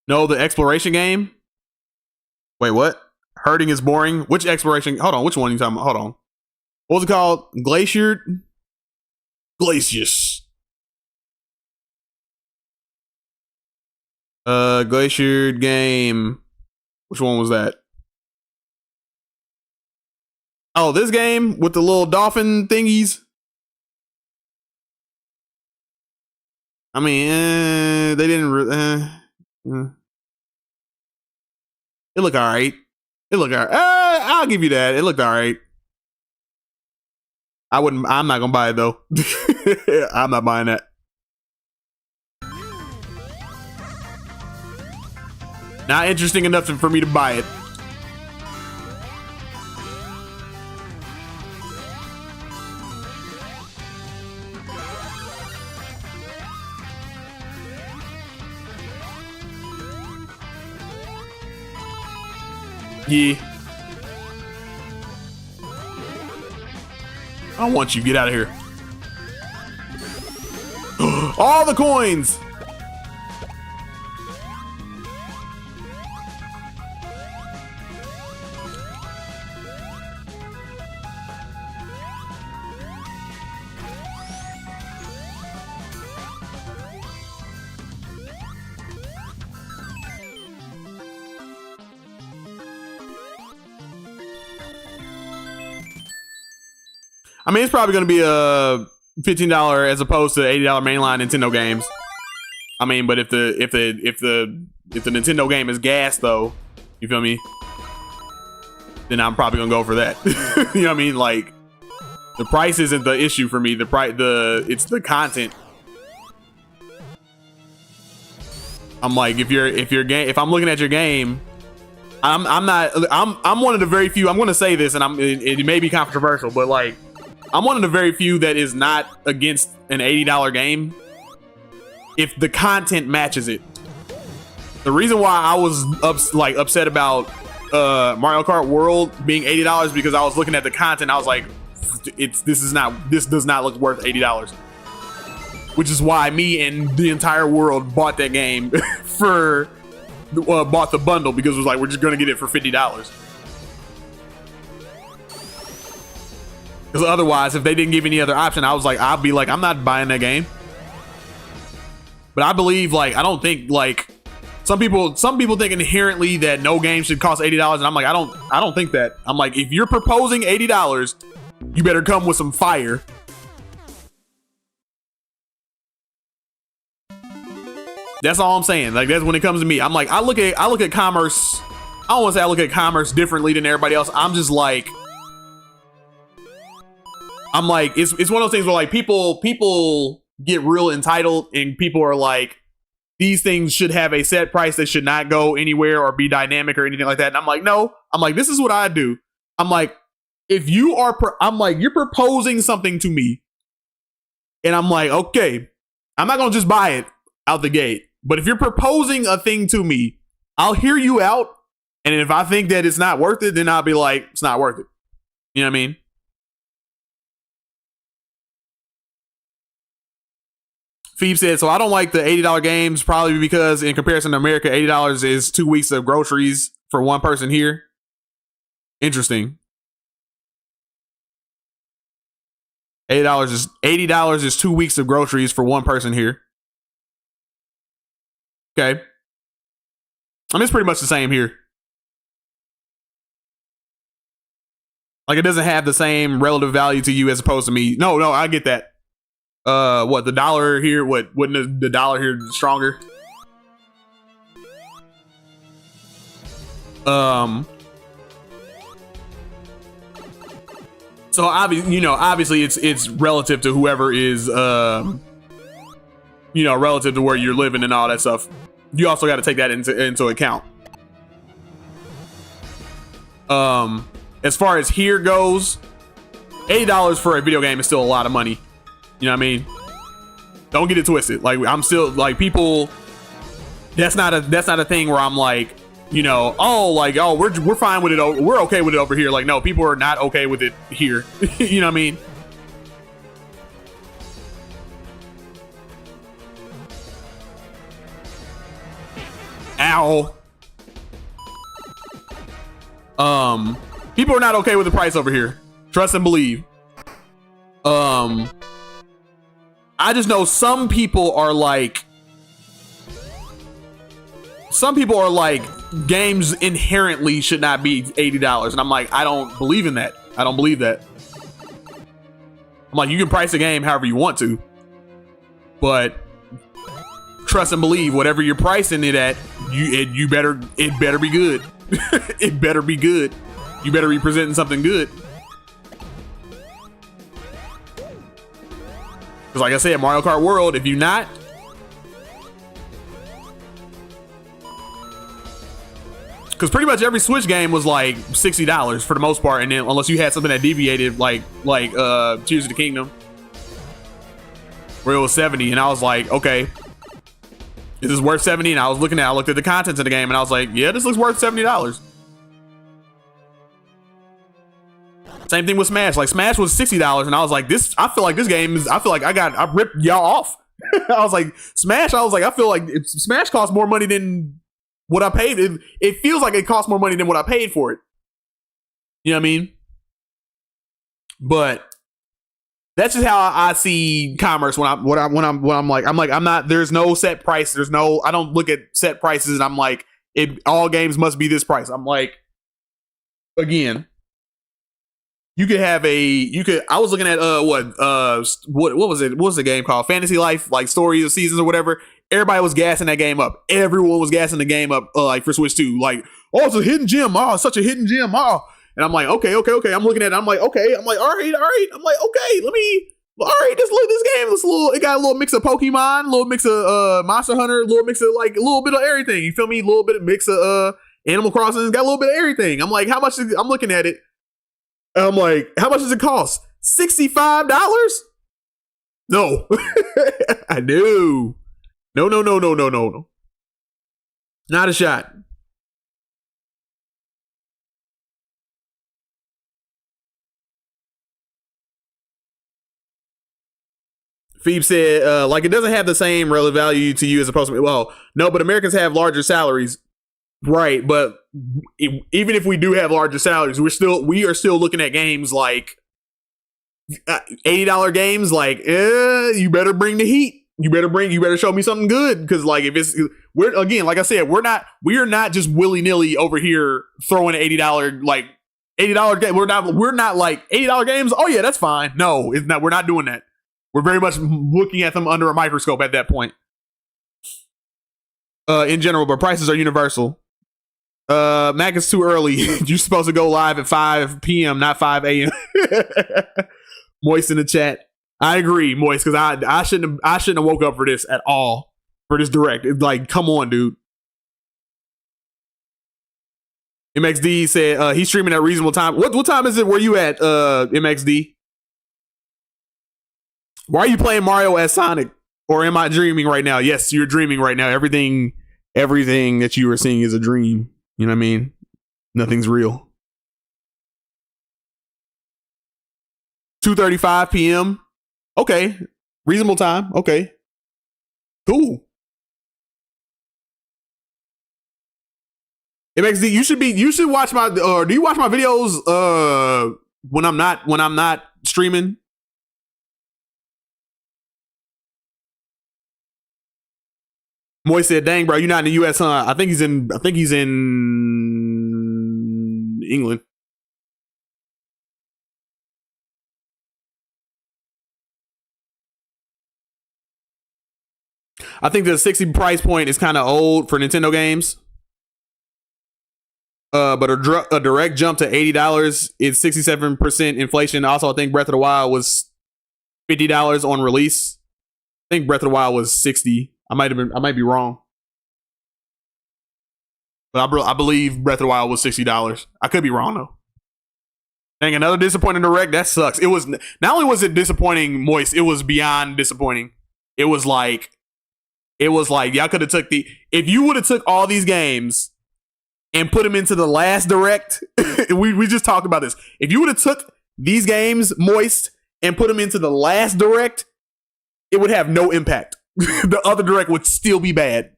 No, the exploration game. Wait, what? Herding is boring. Which exploration? Hold on, which one are you talking about? Hold on. What was it called? Glacier? Glacius. Glacier game. Which one was that? Oh, this game with the little dolphin thingies. I mean, they didn't. It looked all right. It looked all right. I'll give you that. It looked all right. I'm not gonna buy it though. I'm not buying that. Not interesting enough for me to buy it. Yeah. I want you. Get out of here. All the coins. I mean, it's probably going to be a $15 as opposed to $80 mainline Nintendo games. I mean, but if the Nintendo game is gas though, you feel me? Then I'm probably gonna go for that. You know what I mean? Like, the price isn't the issue for me. It's the content. I'm like, if I'm looking at your game, I'm one of the very few. I'm gonna say this, and it may be controversial, but like, I'm one of the very few that is not against an $80 game if the content matches it. The reason why I was upset about Mario Kart World being $80 is because I was looking at the content. I was like, this does not look worth $80. Which is why me and the entire world bought that game bought the bundle, because it was like, we're just gonna get it for $50. Because otherwise, if they didn't give any other option, I was like, I'd be like, I'm not buying that game. But I believe, like, I don't think, like, some people think inherently that no game should cost $80, and I'm like, I don't think that. I'm like, if you're proposing $80, you better come with some fire. That's all I'm saying. Like, that's when it comes to me. I'm like, I look at commerce. I don't want to say I look at commerce differently than everybody else. I'm just like, it's one of those things where, like, people get real entitled, and people are like, these things should have a set price that should not go anywhere or be dynamic or anything like that. And I'm like, no. I'm like, this is what I do. I'm like, if you are, you're proposing something to me, and I'm like, okay, I'm not gonna just buy it out the gate. But if you're proposing a thing to me, I'll hear you out. And if I think that it's not worth it, then I'll be like, it's not worth it. You know what I mean? Phoebe said, so I don't like the $80 games, probably because in comparison to America, $80 is 2 weeks of groceries for one person here. Interesting. $80 is 2 weeks of groceries for one person here. Okay. I mean, it's pretty much the same here. Like, it doesn't have the same relative value to you as opposed to me. No, I get that. What, the dollar here? What, wouldn't the dollar here stronger? So obviously it's relative to whoever is relative to where you're living and all that stuff. You also got to take that into account. As far as here goes, $80 for a video game is still a lot of money. You know what I mean? Don't get it twisted. Like, I'm still like, people, that's not a thing where I'm like, we're fine with it. We're okay with it over here. Like, no, people are not okay with it here. You know what I mean? Ow. People are not okay with the price over here. Trust and believe. I just know some people are like, games inherently should not be $80. And I'm like, I don't believe in that. I don't believe that. I'm like, you can price a game however you want to, but trust and believe, whatever you're pricing it at, it better be good. It better be good. You better be presenting something good. Because like I said, Mario Kart World, if you're not, because pretty much every Switch game was like $60 for the most part, and then unless you had something that deviated, like Tears of the Kingdom, where it was 70, and I was like, okay, is this worth 70? And I looked at the contents of the game, and I was like, yeah, this looks worth $70. Same thing with Smash. Like, Smash was $60, and I was like, I feel like I ripped y'all off. I was like, Smash, I feel like Smash costs more money than what I paid. It feels like it costs more money than what I paid for it. You know what I mean? But that's just how I see commerce I'm not, there's no set price. I don't look at set prices and I'm like, all games must be this price. I'm like, again, I was looking at what was it? What was the game called? Fantasy Life, like Stories of Seasons or whatever. Everybody was gassing that game up. Everyone was gassing the game up, like for Switch 2. Like, oh, it's a hidden gem. Oh, it's such a hidden gem. Oh. And I'm like, okay. I'm looking at it. I'm like, okay. I'm like, all right. I'm like, okay, this game. It got a little mix of Pokemon, a little mix of Monster Hunter, a little mix of like a little bit of everything. You feel me? A little bit of mix of Animal Crossing. It's got a little bit of everything. I'm like, how much I'm looking at it. I'm like, how much does it cost? $65? No. I do. No. Not a shot. Phoebe said, like, it doesn't have the same relative value to you as opposed to, well, no, but Americans have larger salaries. Right, but even if we do have larger salaries, we are still looking at games like $80 games. Like, you better bring the heat. You better show me something good. Because like, like I said, we are not just willy nilly over here throwing an $80 game. We're not like $80 games. Oh yeah, that's fine. No, it's not. We're not doing that. We're very much looking at them under a microscope at that point. In general, but prices are universal. Mac, it's too early. You're supposed to go live at 5 p.m., not 5 a.m. Moist in the chat. I agree, Moist, because I shouldn't have woke up for this at all. For this direct. It's like, come on, dude. MXD said he's streaming at reasonable time. What time is it where you at, MXD? Why are you playing Mario as Sonic? Or am I dreaming right now? Yes, you're dreaming right now. Everything that you are seeing is a dream. You know what I mean? Nothing's real. 2:35 p.m. Okay. Reasonable time. Okay. Cool. MXD, you should watch my, or do you watch my videos when I'm not streaming? Moy said, dang, bro, you're not in the US, huh? I think he's in England. I think the 60 price point is kind of old for Nintendo games. But a direct jump to $80 is 67% inflation. Also, I think Breath of the Wild was $50 on release. I think Breath of the Wild was 60. I might be wrong. But I believe Breath of the Wild was $60. I could be wrong though. Dang, another disappointing direct. That sucks. It was not only was it disappointing, Moist, it was beyond disappointing. It was like y'all could have took if you would have took all these games and put them into the last direct. we just talked about this. If you would have took these games, Moist, and put them into the last direct, it would have no impact. The other direct would still be bad.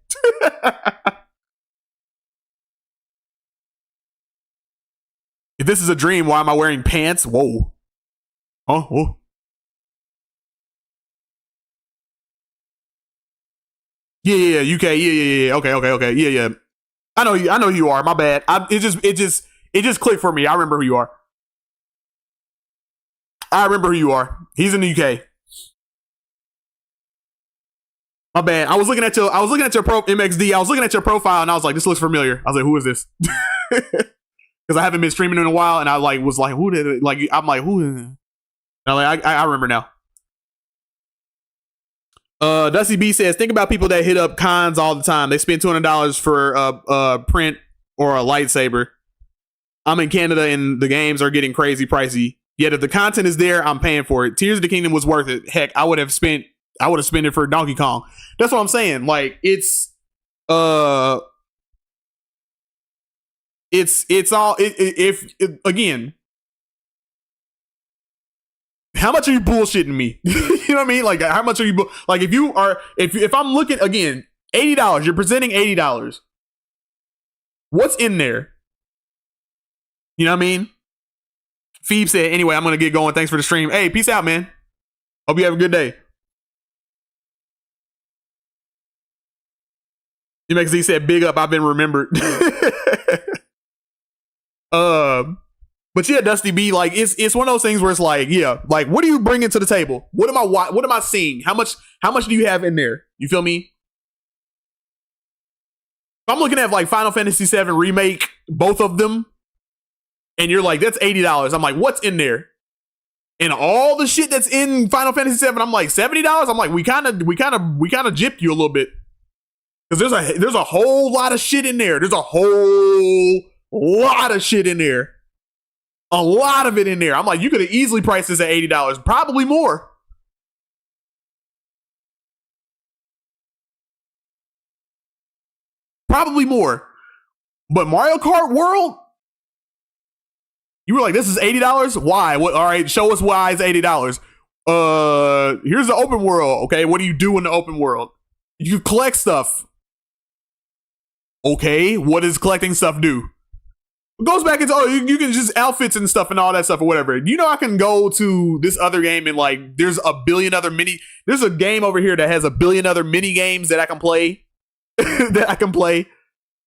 If this is a dream, why am I wearing pants? Whoa. Huh? Whoa. Yeah, UK. Yeah. Okay. Yeah. I know who you are. My bad. It just clicked for me. I remember who you are. He's in the UK. My bad. I was looking at your MXD. I was looking at your profile and I was like, this looks familiar. I was like, who is this? Because I haven't been streaming in a while, and I was like, who did it? Like, I'm like, who? And I'm like, I remember now. Dusty B says, think about people that hit up cons all the time. They spend $200 for a print or a lightsaber. I'm in Canada, and the games are getting crazy pricey. Yet if the content is there, I'm paying for it. Tears of the Kingdom was worth it. Heck, I would have spent it for Donkey Kong. That's what I'm saying. Like, it's all again, how much are you bullshitting me? You know what I mean? Like, how much are you like if I'm looking again, $80, you're presenting $80. What's in there? You know what I mean? Phoebe said, anyway, I'm gonna get going. Thanks for the stream. Hey, peace out, man. Hope you have a good day. MXZ said, big up, I've been remembered. But yeah, Dusty B, like it's one of those things where it's like, yeah, like what are you bringing to the table? What am I seeing? How much do you have in there? You feel me? If I'm looking at like Final Fantasy VII Remake, both of them, and you're like, that's $80. I'm like, what's in there? And all the shit that's in Final Fantasy VII, I'm like, $70? I'm like, we kind of gypped you a little bit. Because there's a whole lot of shit in there. There's a whole lot of shit in there. A lot of it in there. I'm like, you could have easily priced this at $80. Probably more. But Mario Kart World? You were like, this is $80? Why? What? All right, show us why it's $80. Here's the open world. Okay, what do you do in the open world? You collect stuff. Okay, what does collecting stuff do? It goes back into, you can just outfits and stuff and all that stuff or whatever. You know, I can go to this other game and like, there's a game over here that has a billion other mini games that I can play.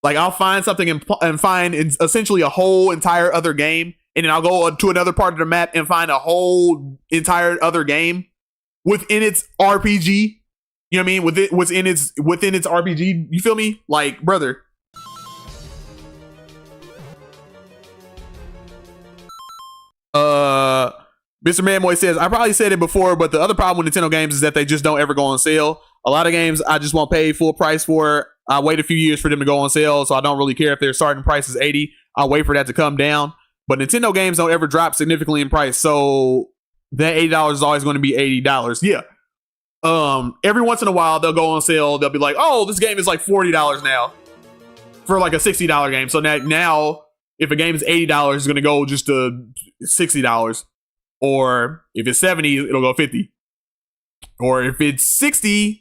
Like, I'll find something and find essentially a whole entire other game. And then I'll go to another part of the map and find a whole entire other game within its RPG. You know what I mean? Within its RPG. You feel me? Like, brother. Mr. Manboy says, I probably said it before, but the other problem with Nintendo games is that they just don't ever go on sale. A lot of games I just won't pay full price for. I wait a few years for them to go on sale, so I don't really care if their starting price is $80. I'll wait for that to come down. But Nintendo games don't ever drop significantly in price, so that $80 is always going to be $80. Yeah. Every once in a while they'll go on sale. They'll be like, oh, this game is like $40 now for like a $60 game. So now if a game is $80, it's going to go just to $60. Or if it's $70, it'll go $50. Or if it's $60,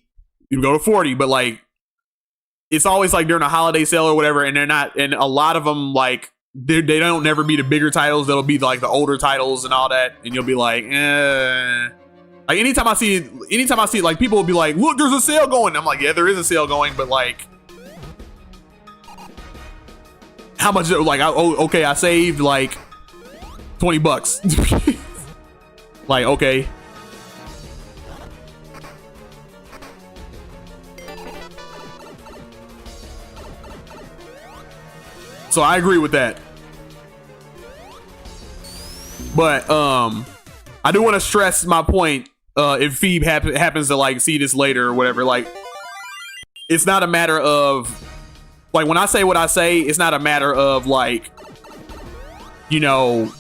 it'll go to $40. But like, it's always like during a holiday sale or whatever, and they're not, and a lot of them like they don't never be the bigger titles. They'll be like the older titles and all that, and you'll be like, eh. Like anytime I see it, like people will be like, look, there's a sale going. I'm like, yeah, there is a sale going, but like, how much? Like, okay, I saved like $20. Like, okay. So I agree with that. But I do want to stress my point. If Phoebe happens to like see this later or whatever, like it's not a matter of like when I say what I say, it's not a matter of like, you know,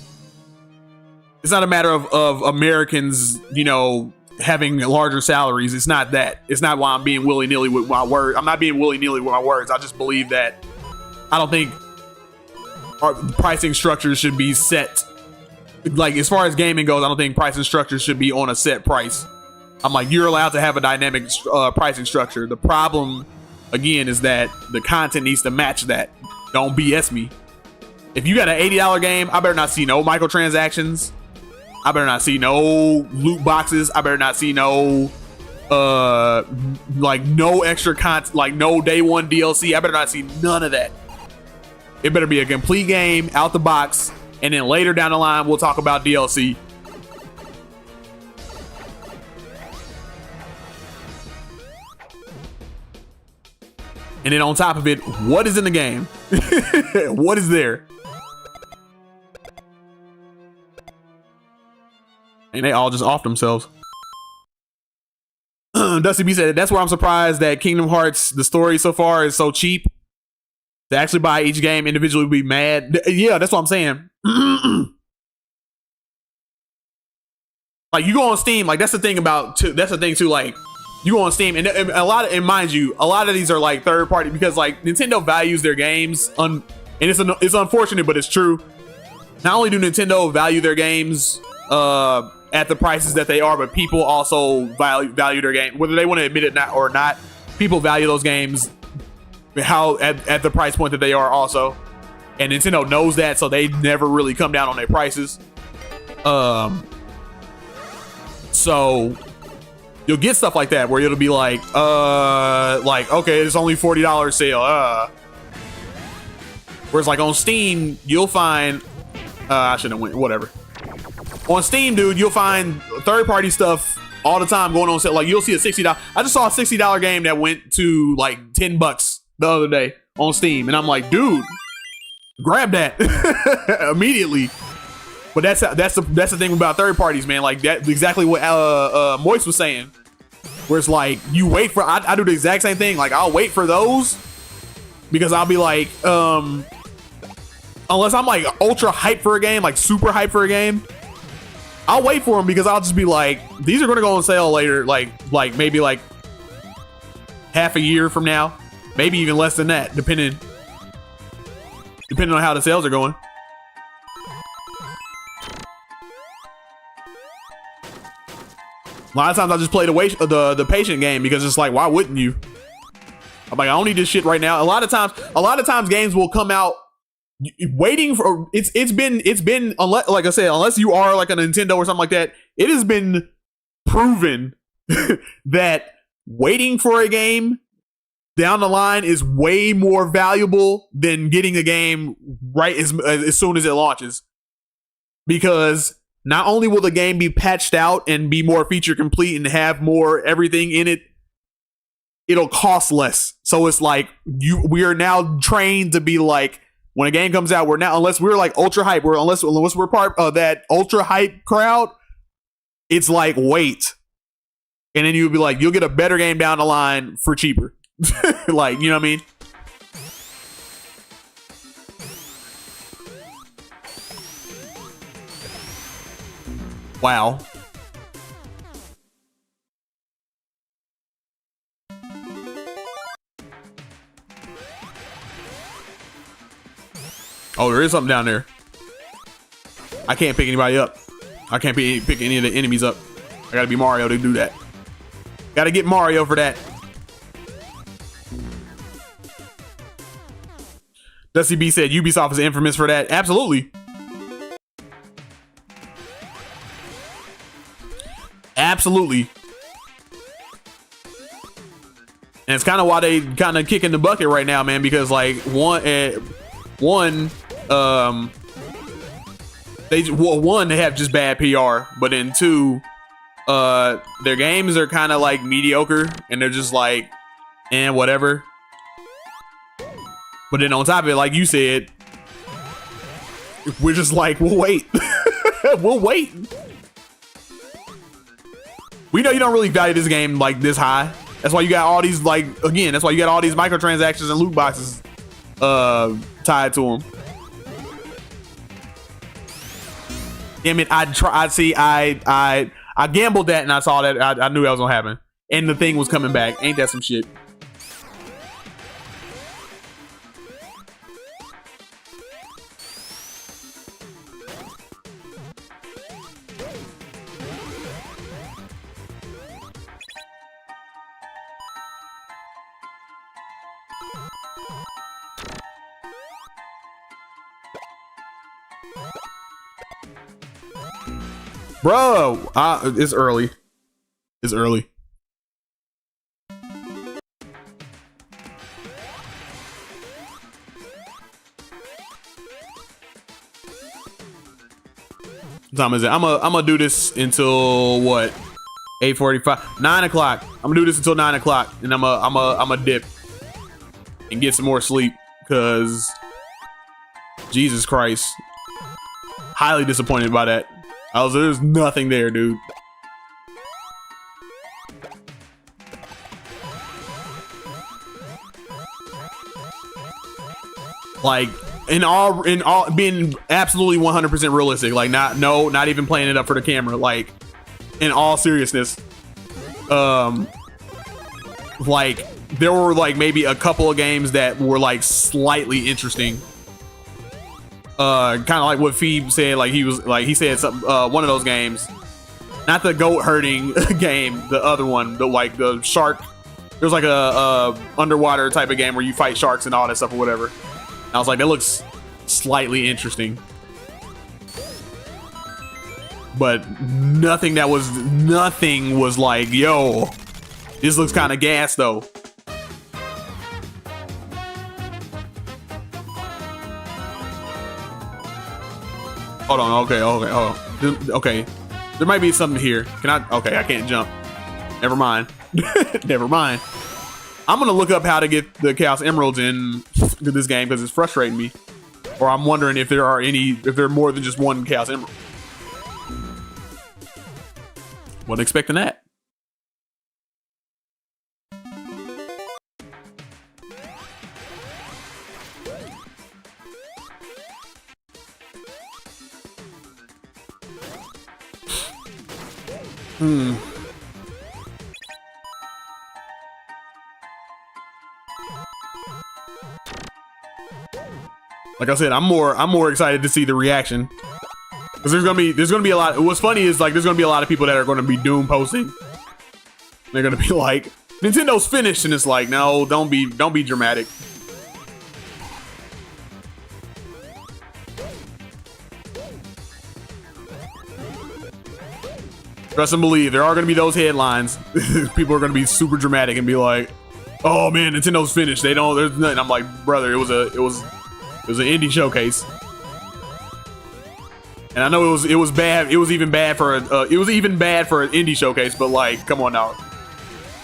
it's not a matter of Americans, you know, having larger salaries. It's not that. It's not why I'm being willy-nilly with my words. I'm not being willy-nilly with my words. I just believe that I don't think our pricing structures should be set. Like, as far as gaming goes, I don't think pricing structures should be on a set price. I'm like, you're allowed to have a dynamic pricing structure. The problem, again, is that the content needs to match that. Don't BS me. If you got an $80 game, I better not see no microtransactions. I better not see no loot boxes. I better not see no like no extra content, like no day one DLC. I better not see none of that. It better be a complete game out the box, and then later down the line we'll talk about DLC. And then on top of it, what is in the game? What is there? And they all just off themselves. Dusty B said, that's where I'm surprised that Kingdom Hearts, the story so far is so cheap. To actually buy each game individually would be mad. Yeah, that's what I'm saying. Like, you go on Steam, like, that's the thing too, like, you go on Steam, and a lot of, and mind you, a lot of these are like third party, because like Nintendo values their games, and it's unfortunate, but it's true. Not only do Nintendo value their games at the prices that they are, but people also value their game, whether they want to admit it or not. People value those games at the price point that they are also, and Nintendo knows that, so they never really come down on their prices. So you'll get stuff like that where it'll be like okay, it's only $40 sale. Whereas like on Steam, you'll find I shouldn't have went, whatever. On Steam, dude, you'll find third-party stuff all the time going on sale. Like, you'll see a $60. I just saw a $60 game that went to like $10 the other day on Steam, and I'm like, dude, grab that immediately. But that's the thing about third parties, man. Like, that's exactly what Moist was saying. Where it's like, you wait for, I do the exact same thing. Like, I'll wait for those because I'll be like, unless I'm like ultra hyped for a game, like super hyped for a game, I'll wait for them because I'll just be like, these are going to go on sale later, like maybe like half a year from now, maybe even less than that, depending on how the sales are going. A lot of times I just play the patient game because it's like, why wouldn't you? I'm like, I don't need this shit right now. A lot of times games will come out waiting for it's been unless, like I said, unless you are like a Nintendo or something like that, it has been proven that waiting for a game down the line is way more valuable than getting a game right as soon as it launches, because not only will the game be patched out and be more feature complete and have more everything in it, it'll cost less. So it's like we are now trained to be like, when a game comes out, we're now, unless we're like ultra hype, unless we're part of that ultra hype crowd, it's like, wait. And then you'll be like, you'll get a better game down the line for cheaper. Like, you know what I mean? Wow. Oh, there is something down there. I can't pick anybody up. I can't pick any of the enemies up. I gotta be Mario to do that. Gotta get Mario for that. Dusty B said Ubisoft is infamous for that. Absolutely. Absolutely. And it's kind of why they kind of kicking the bucket right now, man, because like one, they have just bad PR, but then two, their games are kind of like mediocre, and they're just like, whatever. But then on top of it, like you said, we're just like, we'll wait. We'll wait. We know you don't really value this game like this high. That's why you got all these, like, again, that's why you got all these microtransactions and loot boxes tied to them. Damn it, I gambled that and I saw that. I knew that was gonna happen. And the thing was coming back. Ain't that some shit? Bro, it's early. It's early. What time is it? I'm gonna do this until what? 8:45, 9 o'clock. I'm gonna do this until 9 o'clock, and I'm a dip and get some more sleep, cause Jesus Christ, highly disappointed by that. There's nothing there, dude. Like, in all being absolutely 100% realistic, like not even playing it up for the camera, like in all seriousness, like there were like maybe a couple of games that were like slightly interesting. Kind of like what Phoebe said, like he said something, one of those games, not the goat herding game, the other one, the shark, there's like a underwater type of game where you fight sharks and all that stuff or whatever. And I was like, that looks slightly interesting, but nothing was like, yo, this looks kind of gas though. Hold on, okay. There might be something here. Okay, I can't jump. Never mind. Never mind. I'm gonna look up how to get the Chaos Emeralds in this game because it's frustrating me. Or I'm wondering if there are more than just one Chaos Emerald. Wasn't expecting that. Like I said, I'm more excited to see the reaction, because there's gonna be a lot. What's funny is like there's gonna be a lot of people that are gonna be doom posting. They're gonna be like, Nintendo's finished, and it's like, no, don't be dramatic. Trust and believe, there are going to be those headlines. People are going to be super dramatic and be like, "Oh man, Nintendo's finished. There's nothing." I'm like, brother, it was an indie showcase, and I know it was bad. It was even bad for an indie showcase. But like, come on now,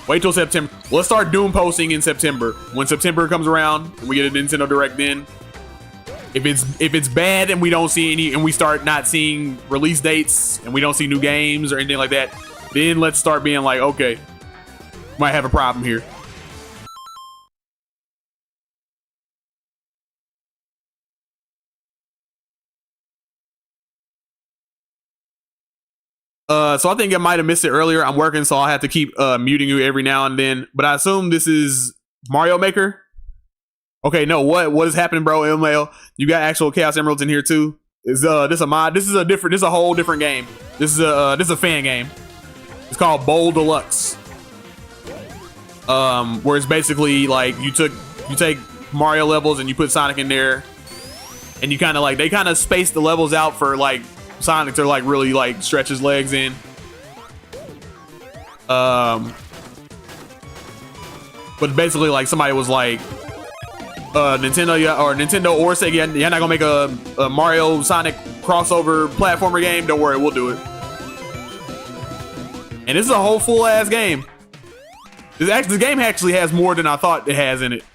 wait till September. Let's start doom posting in September. When September comes around and we get a Nintendo Direct, then if it's bad and we don't see any, and we start not seeing release dates and we don't see new games or anything like that, then let's start being like, okay, might have a problem here. So I think I might have missed it earlier. I'm working, so I'll have to keep muting you every now and then. But I assume this is Mario Maker. Okay, no, what is happening, bro? ML, you got actual Chaos Emeralds in here too. Is this a mod? This is a whole different game. This is a fan game. It's called Bowl Deluxe. Where it's basically like you take Mario levels and you put Sonic in there, and you kind of like they kind of space the levels out for like Sonic to like really like stretch his legs in. But basically like somebody was like, Nintendo or Sega, you're not gonna make a Mario Sonic crossover platformer game? Don't worry, we'll do it. And this is a whole full ass game. This game actually has more than I thought it has in it.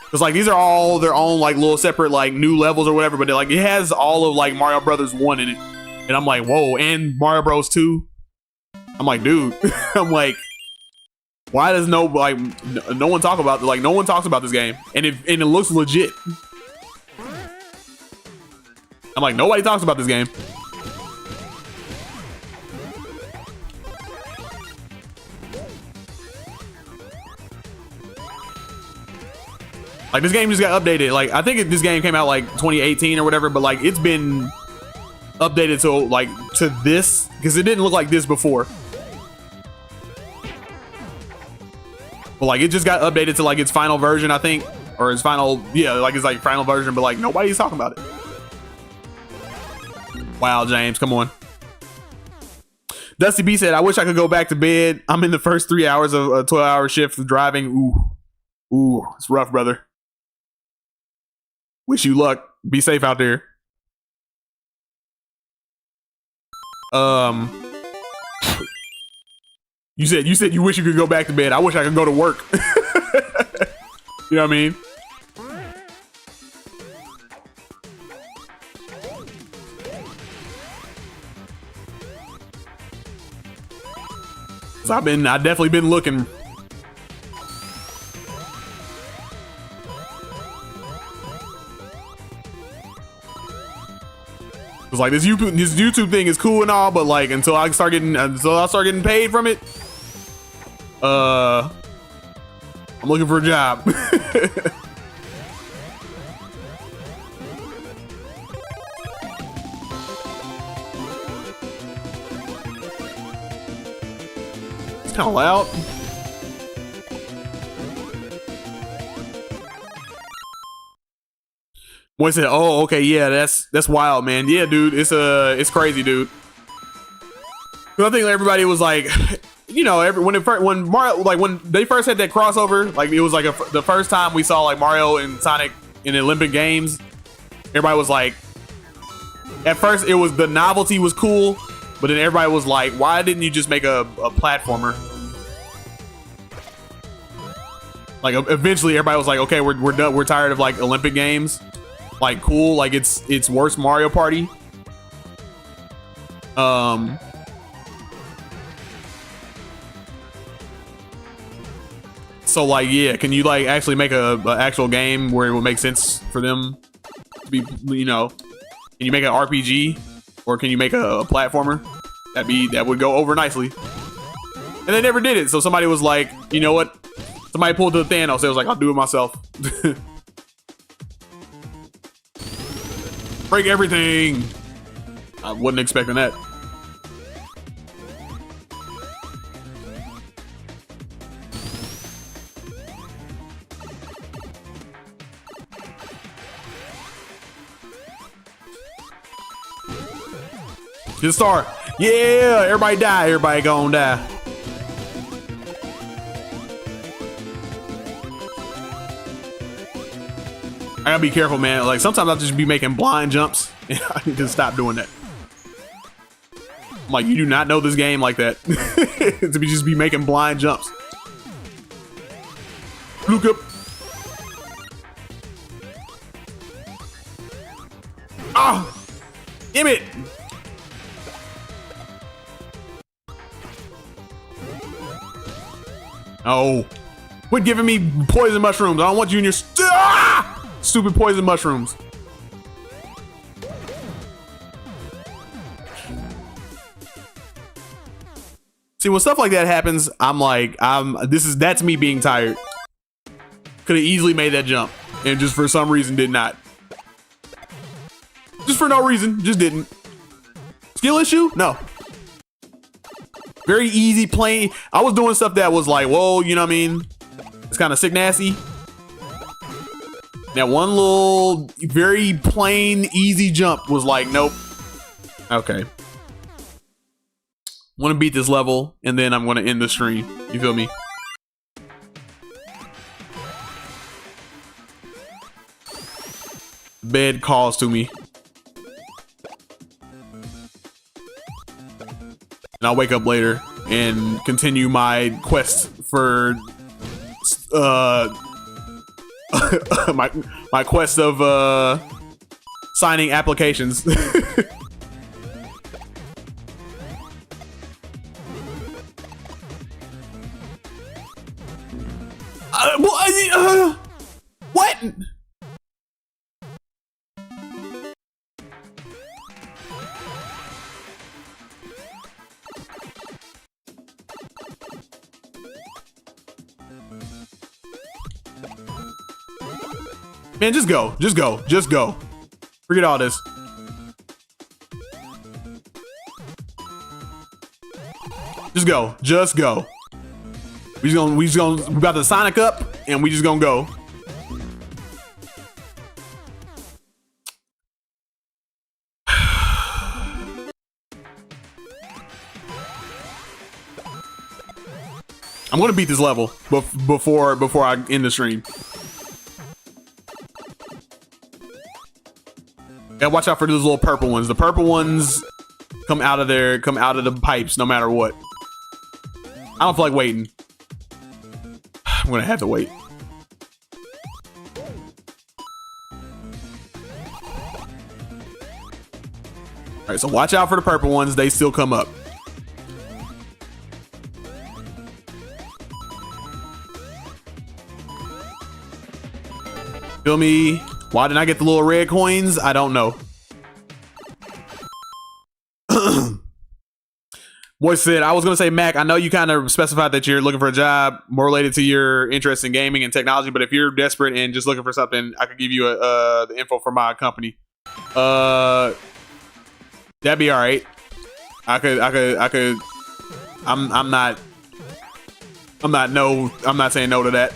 Cause like these are all their own like little separate like new levels or whatever, but like it has all of like Mario Brothers 1 in it. And I'm like, whoa, and Mario Bros 2. I'm like, dude, I'm like, why does no one talk about like no one talks about this game? And it looks legit. I'm like, nobody talks about this game. Like this game just got updated. Like I think this game came out like 2018 or whatever, but like it's been updated to this because it didn't look like this before. But like it just got updated to like its final version, I think, or its final, yeah, like it's like final version. But like nobody's talking about it. Wow, James, come on. Dusty B said, "I wish I could go back to bed. I'm in the first 3 hours of a 12-hour shift of driving. Ooh, it's rough, brother. Wish you luck. Be safe out there." You said you wish you could go back to bed. I wish I could go to work. You know what I mean? So I've definitely been looking. It's like this YouTube thing is cool and all, but like until I start getting paid from it, I'm looking for a job. It's kind of loud. One said, "Oh, okay, yeah, that's wild, man. Yeah, dude, it's crazy, dude." I think everybody was like, you know, when Mario, like when they first had that crossover, like it was like the first time we saw like Mario and Sonic in the Olympic Games. Everybody was like, at first it was the novelty was cool, but then everybody was like, "Why didn't you just make a platformer?" Like eventually, everybody was like, "Okay, we're done. We're tired of like Olympic Games." Like cool, like it's worse Mario Party. So like yeah, can you like actually make a actual game where it would make sense for them to be, you know, can you make an RPG or can you make a platformer? That would go over nicely. And they never did it, so somebody was like, you know what? Somebody pulled the Thanos. They was like, I'll do it myself. Break everything. I wasn't expecting that. Good start. Yeah, everybody die. Everybody gonna die. I gotta be careful, man. Like sometimes I'll just be making blind jumps and I need to stop doing that. I'm like, you do not know this game like that. To just be making blind jumps. Look up. Ah! Damn it! Oh. Quit giving me poison mushrooms. I don't want you in your stupid poison mushrooms. See, when stuff like that happens, I'm like, that's me being tired. Could have easily made that jump and just for some reason did not. Just for no reason, just didn't. Skill issue? No. Very easy, plain. I was doing stuff that was like, whoa, you know what I mean? It's kind of sick nasty. That one little, very plain, easy jump was like, nope. Okay. Want to beat this level, and then I'm going to end the stream. You feel me? Bed calls to me. And I'll wake up later and continue my quest for my quest of signing applications. What? Man, just go. Just go. Just go. Forget all this. Just go. Just go. We about to Sonic up and we just gonna go. I'm gonna beat this level before I end the stream. Yeah, watch out for those little purple ones. The purple ones come out of the pipes no matter what. I don't feel like waiting. I'm gonna have to wait. All right, so watch out for the purple ones. They still come up. Feel me? Why didn't I get the little red coins? I don't know. Boy said, I was going to say, Mac, I know you kind of specified that you're looking for a job more related to your interest in gaming and technology, but if you're desperate and just looking for something, I could give you the info for my company. That'd be all right. I could. I'm not saying no to that.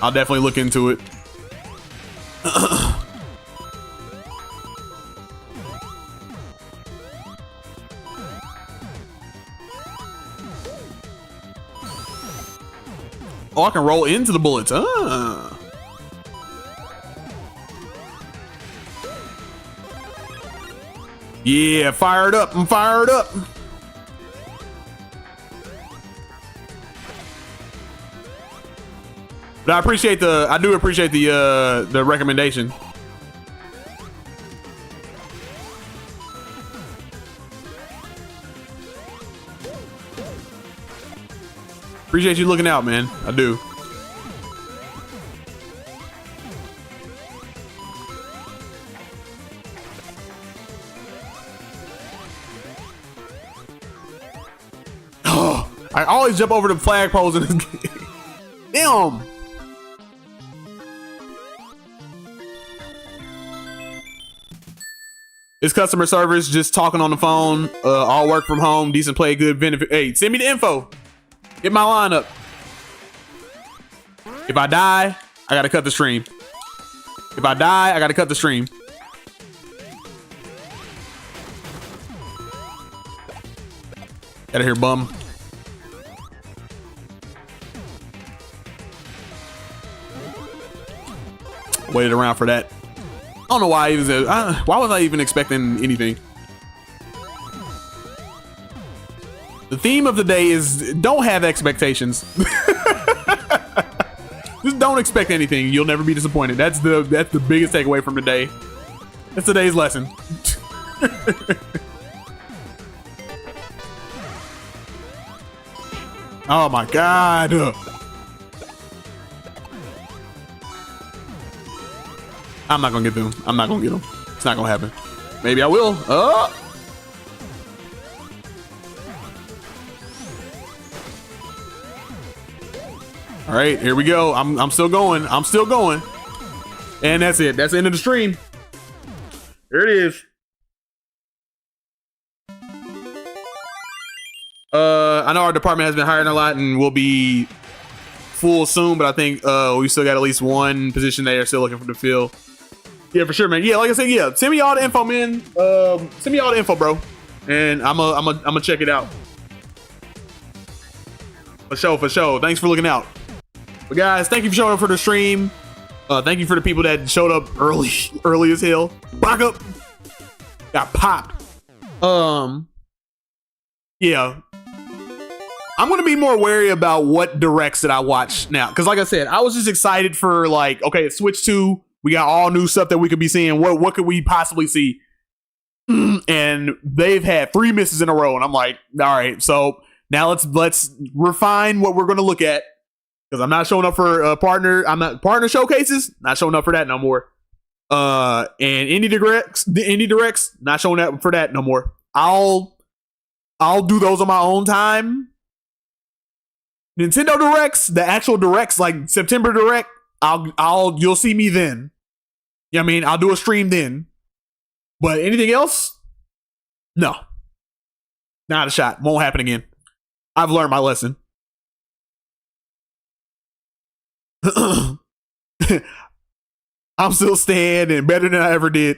I'll definitely look into it. Oh, I can roll into the bullets. Yeah, fired up. I'm fired up. But I do appreciate the recommendation. Appreciate you looking out, man. I do. Oh, I always jump over the flagpoles in this game. Damn. It's customer service, just talking on the phone. All work from home, decent play, good benefit. Hey, send me the info. Get my lineup. If I die, I gotta cut the stream. If I die, I gotta cut the stream. Out of here, bum. Waited around for that. I don't know why why was I even expecting anything? The theme of the day is don't have expectations. Just don't expect anything. You'll never be disappointed. That's the biggest takeaway from today. That's today's lesson. Oh my God. I'm not gonna get them. I'm not gonna get them. It's not gonna happen. Maybe I will. Oh. All right, here we go. I'm still going. I'm still going. And that's it. That's the end of the stream. There it is. I know our department has been hiring a lot and will be full soon, but I think we still got at least one position they are still looking for to fill. Yeah, for sure, man. Yeah, like I said, yeah. Send me all the info, man. Send me all the info, bro. And I'm gonna check it out. For sure, for sure. Thanks for looking out. But guys, thank you for showing up for the stream. Thank you for the people that showed up early as hell. Back up. Got popped. Yeah. I'm gonna be more wary about what directs that I watch now, because like I said, I was just excited for like, okay, it's Switch 2. We got all new stuff that we could be seeing. What could we possibly see? And they've had 3 misses in a row, and I'm like, all right, so now let's refine what we're gonna look at, because I'm not showing up for partner showcases. Not showing up for that no more. And indie directs, not showing up for that no more. I'll do those on my own time. Nintendo Directs, the actual directs, like September Direct, you'll see me then. You know what I mean? I'll do a stream then. But anything else? No. Not a shot. Won't happen again. I've learned my lesson. I'm still staying and better than I ever did.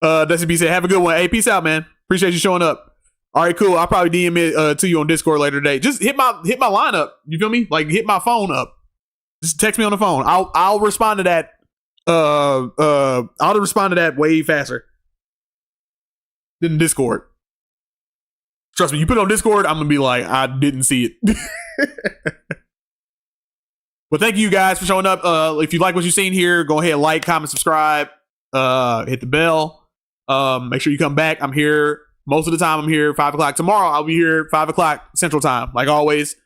Dusty B said, have a good one. Hey, peace out, man. Appreciate you showing up. All right, cool. I'll probably DM it to you on Discord later today. Just hit my line up. You feel me? Like hit my phone up. Just text me on the phone. I'll respond to that. I'll respond to that way faster than Discord. Trust me, you put it on Discord, I'm gonna be like, I didn't see it. But thank you guys for showing up. If you like what you've seen here, go ahead, like, comment, subscribe, hit the bell. Make sure you come back. I'm here most of the time. I'm here 5 o'clock. Tomorrow I'll be here 5 o'clock Central Time, like always.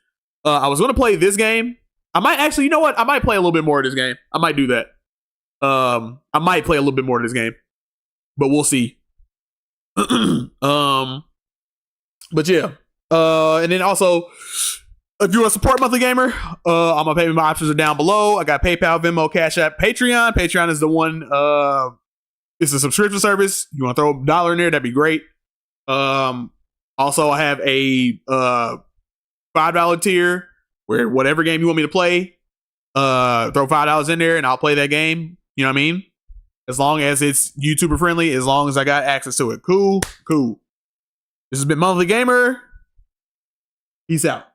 I was gonna play this game. I might actually, you know what? I might play a little bit more of this game. I might do that. I might play a little bit more of this game, but we'll see. But yeah. And then also, if you want to support Monthly Gamer, all my payment options are down below. I got PayPal, Venmo, Cash App, Patreon. Patreon is the one. It's a subscription service. You want to throw $1 in there? That'd be great. Also, I have a $5 tier where whatever game you want me to play, throw $5 in there and I'll play that game. You know what I mean? As long as it's YouTuber friendly, as long as I got access to it. Cool. This has been Monthly Gamer. Peace out.